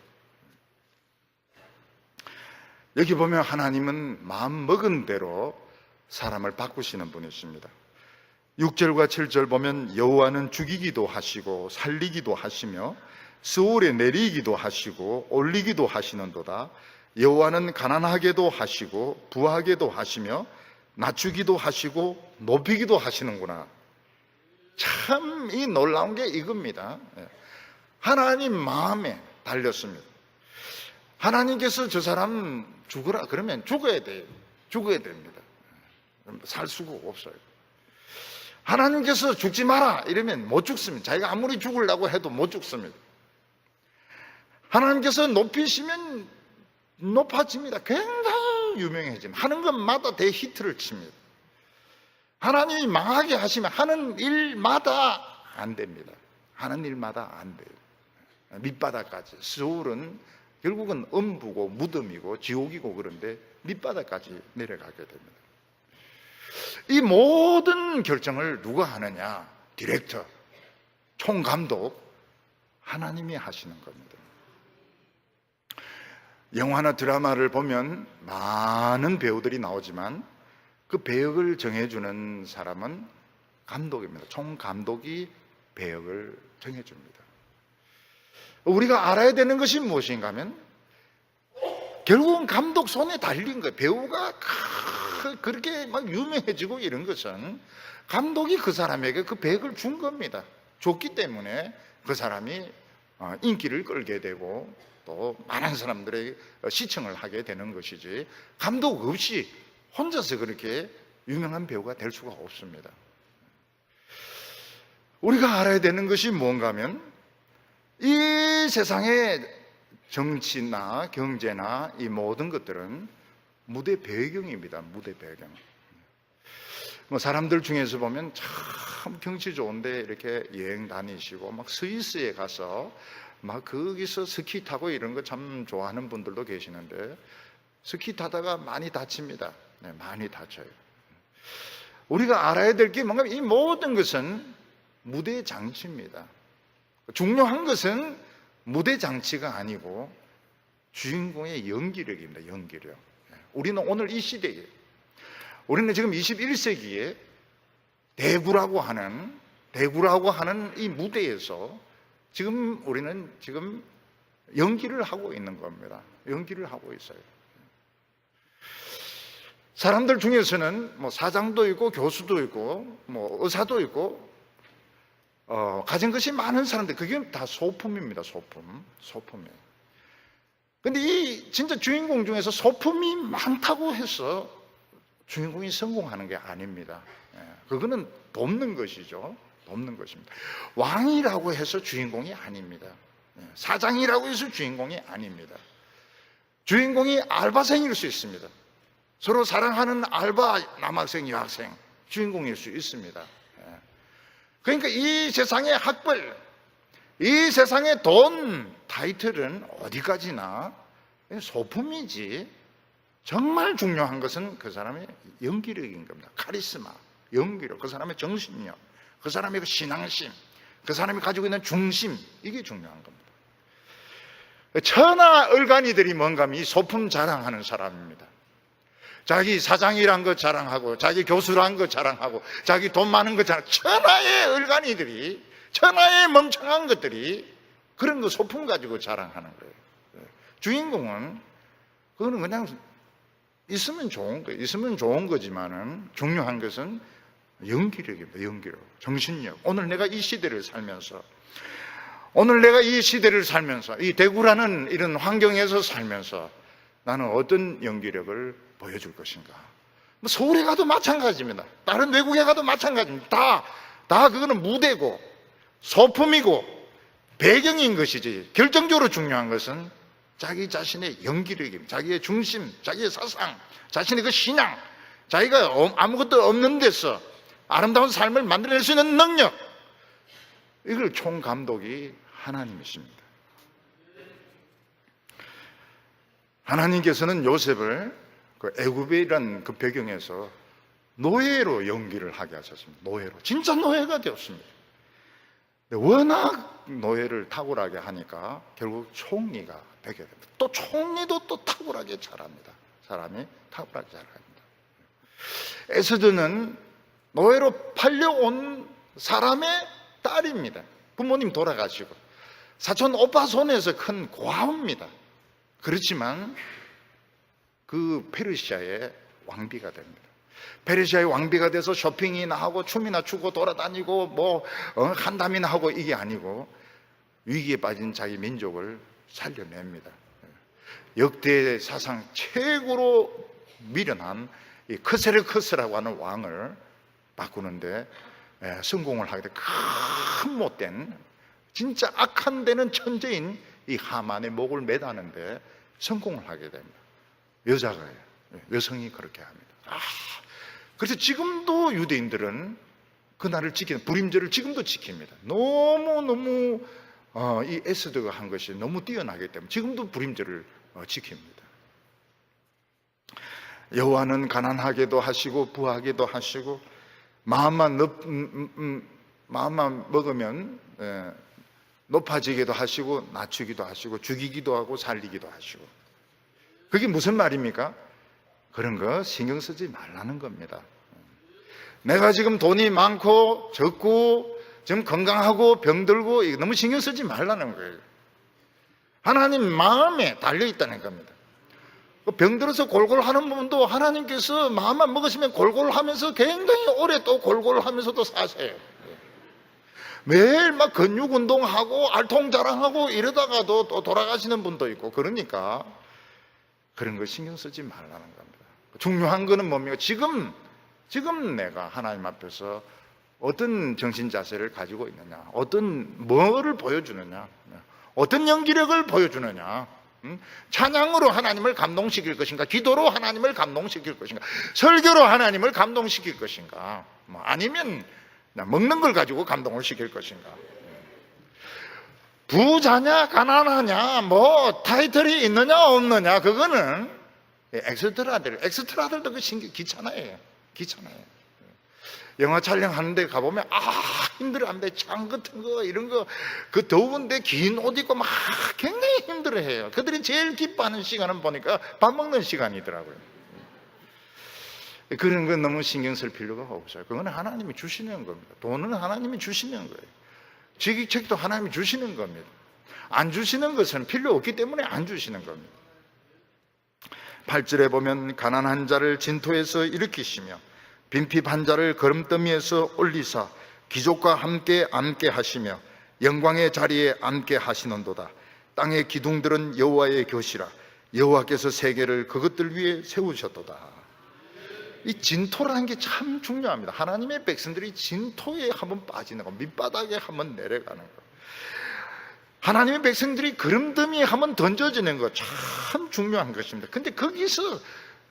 [SPEAKER 1] 여기 보면 하나님은 마음 먹은 대로 사람을 바꾸시는 분이십니다. 6절과 7절 보면 여호와는 죽이기도 하시고 살리기도 하시며 스올에 내리기도 하시고 올리기도 하시는도다. 여호와는 가난하게도 하시고 부하게도 하시며 낮추기도 하시고 높이기도 하시는구나. 참 이 놀라운 게 이겁니다. 하나님 마음에 달렸습니다. 하나님께서 저 사람 죽으라 그러면 죽어야 돼요. 죽어야 됩니다. 살 수가 없어요. 하나님께서 죽지 마라 이러면 못 죽습니다. 자기가 아무리 죽으려고 해도 못 죽습니다. 하나님께서 높이시면 높아집니다. 굉장히 유명해집니다. 하는 것마다 대히트를 칩니다. 하나님이 망하게 하시면 하는 일마다 안 됩니다. 하는 일마다 안 돼요. 밑바닥까지. 스올은 결국은 음부고 무덤이고 지옥이고, 그런데 밑바닥까지 내려가게 됩니다. 이 모든 결정을 누가 하느냐? 디렉터, 총감독, 하나님이 하시는 겁니다. 영화나 드라마를 보면 많은 배우들이 나오지만 그 배역을 정해주는 사람은 감독입니다. 총감독이 배역을 정해줍니다. 우리가 알아야 되는 것이 무엇인가 하면 결국은 감독 손에 달린 거예요. 배우가 그렇게 막 유명해지고 이런 것은 감독이 그 사람에게 그 배역을 준 겁니다. 줬기 때문에 그 사람이 인기를 끌게 되고 또 많은 사람들의 시청을 하게 되는 것이지, 감독 없이 혼자서 그렇게 유명한 배우가 될 수가 없습니다. 우리가 알아야 되는 것이 뭔가 하면 이 세상의 정치나 경제나 이 모든 것들은 무대 배경입니다. 무대 배경. 뭐 사람들 중에서 보면 참 경치 좋은데 이렇게 여행 다니시고 막 스위스에 가서 막 거기서 스키 타고 이런 거 참 좋아하는 분들도 계시는데 스키 타다가 많이 다칩니다. 네, 많이 다쳐요. 우리가 알아야 될 게 뭔가 이 모든 것은 무대 장치입니다. 중요한 것은 무대 장치가 아니고 주인공의 연기력입니다. 연기력. 우리는 오늘 이 시대에, 우리는 지금 21세기에 대구라고 하는 이 무대에서 지금 우리는 지금 연기를 하고 있는 겁니다. 연기를 하고 있어요. 사람들 중에서는 뭐 사장도 있고 교수도 있고 뭐 의사도 있고 가진 것이 많은 사람들, 그게 다 소품입니다. 소품이에요. 근데 이 진짜 주인공 중에서 소품이 많다고 해서 주인공이 성공하는 게 아닙니다. 그거는 돕는 것이죠. 돕는 것입니다. 왕이라고 해서 주인공이 아닙니다. 사장이라고 해서 주인공이 아닙니다. 주인공이 알바생일 수 있습니다. 서로 사랑하는 알바 남학생, 여학생 주인공일 수 있습니다. 그러니까 이 세상의 학벌, 이 세상의 돈, 타이틀은 어디까지나 소품이지, 정말 중요한 것은 그 사람의 연기력인 겁니다. 카리스마, 연기력, 그 사람의 정신력, 그 사람의 그 신앙심, 그 사람이 가지고 있는 중심, 이게 중요한 겁니다. 천하을간이들이 뭔가 하면 이 소품 자랑하는 사람입니다. 자기 사장이란 거 자랑하고, 자기 교수란 거 자랑하고, 자기 돈 많은 거 자랑, 천하의 을간이들이, 천하의 멍청한 것들이 그런 거 소품 가지고 자랑하는 거예요. 주인공은 그거는 그냥 있으면 좋은 거예요. 있으면 좋은 거지만은 중요한 것은 연기력입니다. 연기력, 정신력. 오늘 내가 이 시대를 살면서, 이 대구라는 이런 환경에서 살면서 나는 어떤 연기력을 보여줄 것인가. 뭐 서울에 가도 마찬가지입니다. 다른 외국에 가도 마찬가지입니다. 다 그거는 무대고 소품이고 배경인 것이지, 결정적으로 중요한 것은 자기 자신의 연기력입니다. 자기의 중심, 자기의 사상, 자신의 그 신앙, 자기가 아무것도 없는 데서 아름다운 삶을 만들어낼 수 있는 능력, 이걸 총감독이 하나님이십니다. 하나님께서는 요셉을 그 애굽이란 그 배경에서 노예로 연기를 하게 하셨습니다. 노예로, 진짜 노예가 되었습니다. 워낙 노예를 탁월하게 하니까 결국 총리가 되게 됩니다. 또 총리도 또 탁월하게 잘합니다. 사람이 탁월하게 잘합니다. 에스더는 노예로 팔려온 사람의 딸입니다. 부모님 돌아가시고 사촌 오빠 손에서 큰 고아입니다. 그렇지만 그 페르시아의 왕비가 됩니다. 페르시아의 왕비가 돼서 쇼핑이나 하고 춤이나 추고 돌아다니고 뭐 한담이나 하고 이게 아니고 위기에 빠진 자기 민족을 살려냅니다. 역대 사상 최고로 미련한 이 크세르크스라고 하는 왕을 바꾸는데 성공을 하게 돼. 큰 못된 진짜 악한 데는 천재인 이 하만의 목을 매다는데 성공을 하게 됩니다. 여자가요. 여성이 그렇게 합니다. 그래서 지금도 유대인들은 그날을 지키는 불임절을 지금도 지킵니다. 너무 이 에스더가 한 것이 너무 뛰어나기 때문에 지금도 불임절을 지킵니다. 여호와는 가난하게도 하시고 부하게도 하시고 마음만 먹으면 높아지기도 하시고 낮추기도 하시고 죽이기도 하고 살리기도 하시고. 그게 무슨 말입니까? 그런 거 신경 쓰지 말라는 겁니다. 내가 지금 돈이 많고 적고 지금 건강하고 병들고 너무 신경 쓰지 말라는 거예요. 하나님 마음에 달려있다는 겁니다. 병들어서 골골하는 부분도 하나님께서 마음만 먹으시면 골골하면서 굉장히 오래 또 골골하면서도 사세요. 매일 막 근육 운동하고 알통 자랑하고 이러다가도 또 돌아가시는 분도 있고. 그러니까 그런 거 신경 쓰지 말라는 겁니다. 중요한 거는 뭡니까? 지금 내가 하나님 앞에서 어떤 정신 자세를 가지고 있느냐, 뭐를 보여주느냐, 어떤 연기력을 보여주느냐. 찬양으로 하나님을 감동시킬 것인가, 기도로 하나님을 감동시킬 것인가, 설교로 하나님을 감동시킬 것인가, 아니면 먹는 걸 가지고 감동을 시킬 것인가. 부자냐 가난하냐 뭐 타이틀이 있느냐 없느냐, 그거는 엑스트라들도 그 신경 귀찮아요. 영화 촬영하는데 가보면 힘들어합니다. 창 같은 거 이런 거 그 더운데 긴 옷 입고 막 굉장히 힘들어해요. 그들이 제일 기뻐하는 시간은 보니까 밥 먹는 시간이더라고요. 그런 건 너무 신경 쓸 필요가 없어요. 그건 하나님이 주시는 겁니다. 돈은 하나님이 주시는 거예요. 직위책도 하나님이 주시는 겁니다. 안 주시는 것은 필요 없기 때문에 안 주시는 겁니다. 8절에 보면 가난한 자를 진토에서 일으키시며 빈핍한 자를 거름더미에서 올리사 기족과 함께 앉게 하시며 영광의 자리에 앉게 하시는도다. 땅의 기둥들은 여호와의 것이라 여호와께서 세계를 그것들 위에 세우셨도다. 이 진토라는 게 참 중요합니다. 하나님의 백성들이 진토에 한번 빠지는 거, 밑바닥에 한번 내려가는 거, 하나님의 백성들이 그름더미에 한번 던져지는 거 참 중요한 것입니다. 근데 거기서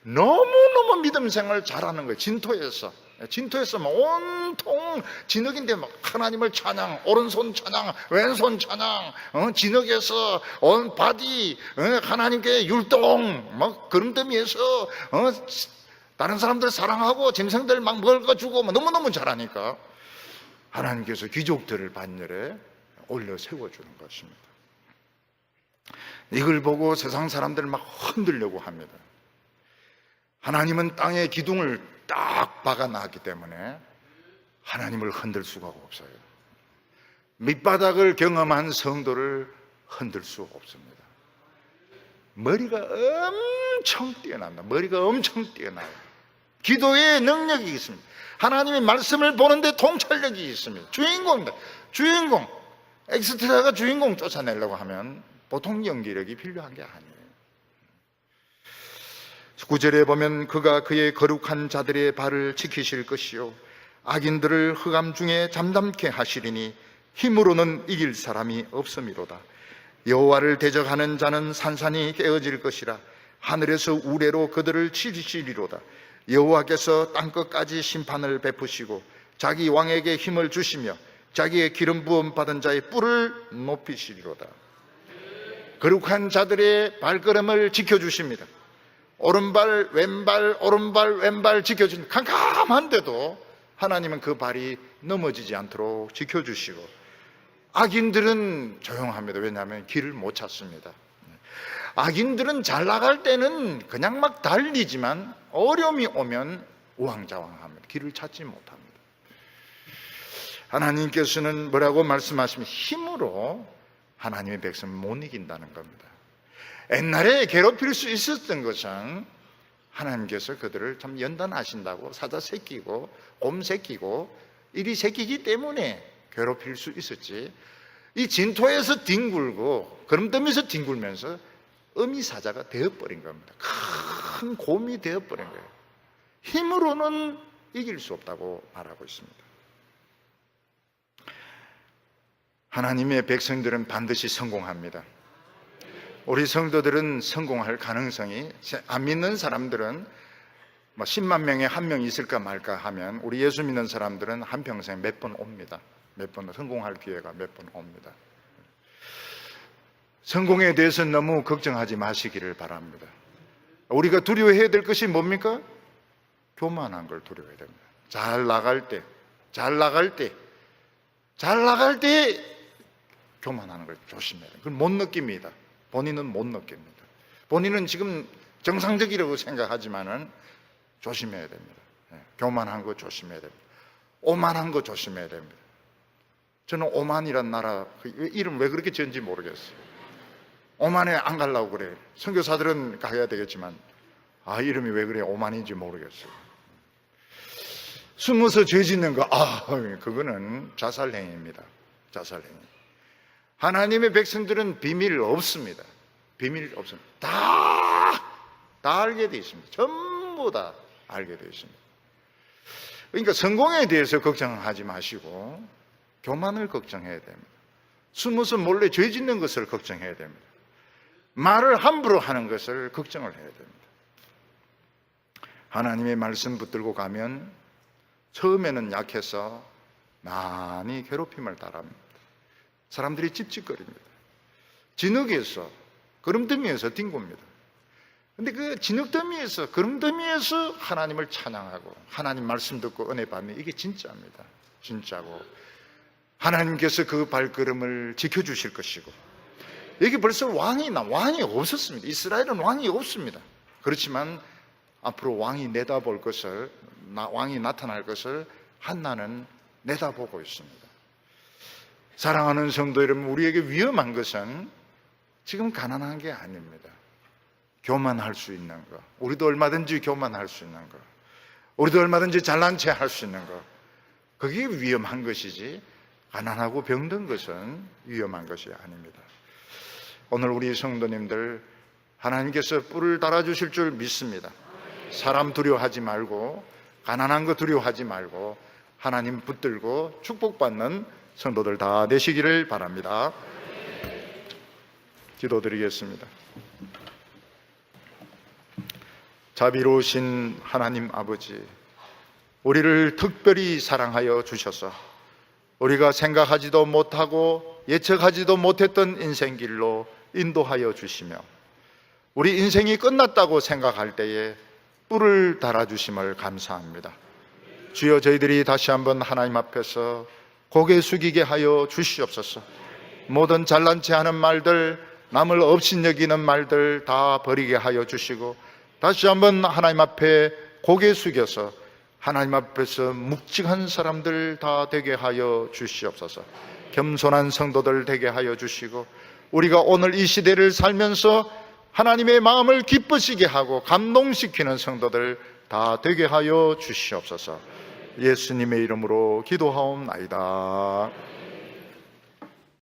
[SPEAKER 1] 너무너무 믿음 생활 잘하는 거예요. 진토에서 막 온통 진흙인데 막 하나님을 찬양, 오른손 찬양, 왼손 찬양, 진흙에서 온 바디 하나님께 율동, 막 그름더미에서 다른 사람들 사랑하고 짐승들 막 먹어주고 너무너무 잘하니까 하나님께서 귀족들을 반열에 올려 세워주는 것입니다. 이걸 보고 세상 사람들을 막 흔들려고 합니다. 하나님은 땅의 기둥을 딱 박아놨기 때문에 하나님을 흔들 수가 없어요. 밑바닥을 경험한 성도를 흔들 수 없습니다. 머리가 엄청 뛰어납니다. 머리가 엄청 뛰어나요. 기도의 능력이 있습니다. 하나님의 말씀을 보는데 통찰력이 있습니다. 주인공입니다. 주인공. 엑스트라가 주인공 쫓아내려고 하면 보통 연기력이 필요한 게 아니에요. 9절에 보면 그가 그의 거룩한 자들의 발을 지키실 것이요 악인들을 흑암 중에 잠잠케 하시리니 힘으로는 이길 사람이 없음이로다. 여호와를 대적하는 자는 산산이 깨어질 것이라 하늘에서 우레로 그들을 치시리로다. 여호와께서 땅끝까지 심판을 베푸시고 자기 왕에게 힘을 주시며 자기의 기름 부음 받은 자의 뿔을 높이시리로다. 거룩한 자들의 발걸음을 지켜주십니다. 오른발 왼발 오른발 왼발 지켜주십니다. 캄캄한데도 하나님은 그 발이 넘어지지 않도록 지켜주시고, 악인들은 조용합니다. 왜냐하면 길을 못 찾습니다. 악인들은 잘 나갈 때는 그냥 막 달리지만 어려움이 오면 우왕좌왕합니다. 길을 찾지 못합니다. 하나님께서는 뭐라고 말씀하시면 힘으로 하나님의 백성을 못 이긴다는 겁니다. 옛날에 괴롭힐 수 있었던 것은 하나님께서 그들을 참 연단하신다고 사자 새끼고 곰 새끼고 이리 새끼기 때문에 괴롭힐 수 있었지, 이 진토에서 뒹굴고 거름더미에서 뒹굴면서 어미사자가 되어버린 겁니다. 큰 곰이 되어버린 거예요. 힘으로는 이길 수 없다고 말하고 있습니다. 하나님의 백성들은 반드시 성공합니다. 우리 성도들은 성공할 가능성이, 안 믿는 사람들은 10만 명에 한 명 있을까 말까 하면 우리 예수 믿는 사람들은 한평생 몇 번 옵니다. 몇 번 성공할 기회가 몇 번 옵니다. 성공에 대해서 너무 걱정하지 마시기를 바랍니다. 우리가 두려워해야 될 것이 뭡니까? 교만한 걸 두려워해야 됩니다. 잘 나갈 때 교만하는 걸 조심해야 돼요. 그걸 못 느낍니다. 본인은 못 느낍니다. 본인은 지금 정상적이라고 생각하지만은 조심해야 됩니다. 교만한 거 조심해야 됩니다. 오만한 거 조심해야 됩니다. 저는 오만이란 나라 그 이름 왜 그렇게 지은지 모르겠어요. 오만에 안 가려고 그래. 선교사들은 가야 되겠지만 이름이 왜 그래 오만인지 모르겠어요. 숨어서 죄 짓는 거 그거는 자살행위입니다. 자살행위. 하나님의 백성들은 비밀 없습니다. 비밀 없습니다. 다 알게 되어 있습니다. 전부 다 알게 되어 있습니다. 그러니까 성공에 대해서 걱정하지 마시고 교만을 걱정해야 됩니다. 숨어서 몰래 죄 짓는 것을 걱정해야 됩니다. 말을 함부로 하는 것을 걱정을 해야 됩니다. 하나님의 말씀 붙들고 가면 처음에는 약해서 많이 괴롭힘을 당합니다. 사람들이 찝찝거립니다. 진흙에서 거름더미에서 뒹굽니다. 근데 그 진흙더미에서, 그릉더미에서 하나님을 찬양하고 하나님 말씀 듣고 은혜 받는, 이게 진짜입니다. 진짜고 하나님께서 그 발걸음을 지켜주실 것이고, 여기 벌써 왕이 없었습니다. 이스라엘은 왕이 없습니다. 그렇지만 앞으로 왕이 내다볼 것을, 왕이 나타날 것을 한나는 내다보고 있습니다. 사랑하는 성도 여러분, 우리에게 위험한 것은 지금 가난한 게 아닙니다. 교만할 수 있는 것, 우리도 얼마든지 교만할 수 있는 것, 우리도 얼마든지 잘난 체 할 수 있는 것, 그게 위험한 것이지 가난하고 병든 것은 위험한 것이 아닙니다. 오늘 우리 성도님들, 하나님께서 뿔을 달아주실 줄 믿습니다. 사람 두려워하지 말고, 가난한 거 두려워하지 말고 하나님 붙들고 축복받는 성도들 다 되시기를 바랍니다. 기도드리겠습니다. 자비로우신 하나님 아버지, 우리를 특별히 사랑하여 주셔서 우리가 생각하지도 못하고 예측하지도 못했던 인생길로 인도하여 주시며, 우리 인생이 끝났다고 생각할 때에 뿔을 달아주심을 감사합니다. 주여, 저희들이 다시 한번 하나님 앞에서 고개 숙이게 하여 주시옵소서. 모든 잘난 체 하는 말들, 남을 업신여기는 말들 다 버리게 하여 주시고, 다시 한번 하나님 앞에 고개 숙여서 하나님 앞에서 묵직한 사람들 다 되게 하여 주시옵소서. 겸손한 성도들 되게 하여 주시고, 우리가 오늘 이 시대를 살면서 하나님의 마음을 기쁘시게 하고 감동시키는 성도들 다 되게 하여 주시옵소서. 예수님의 이름으로 기도하옵나이다.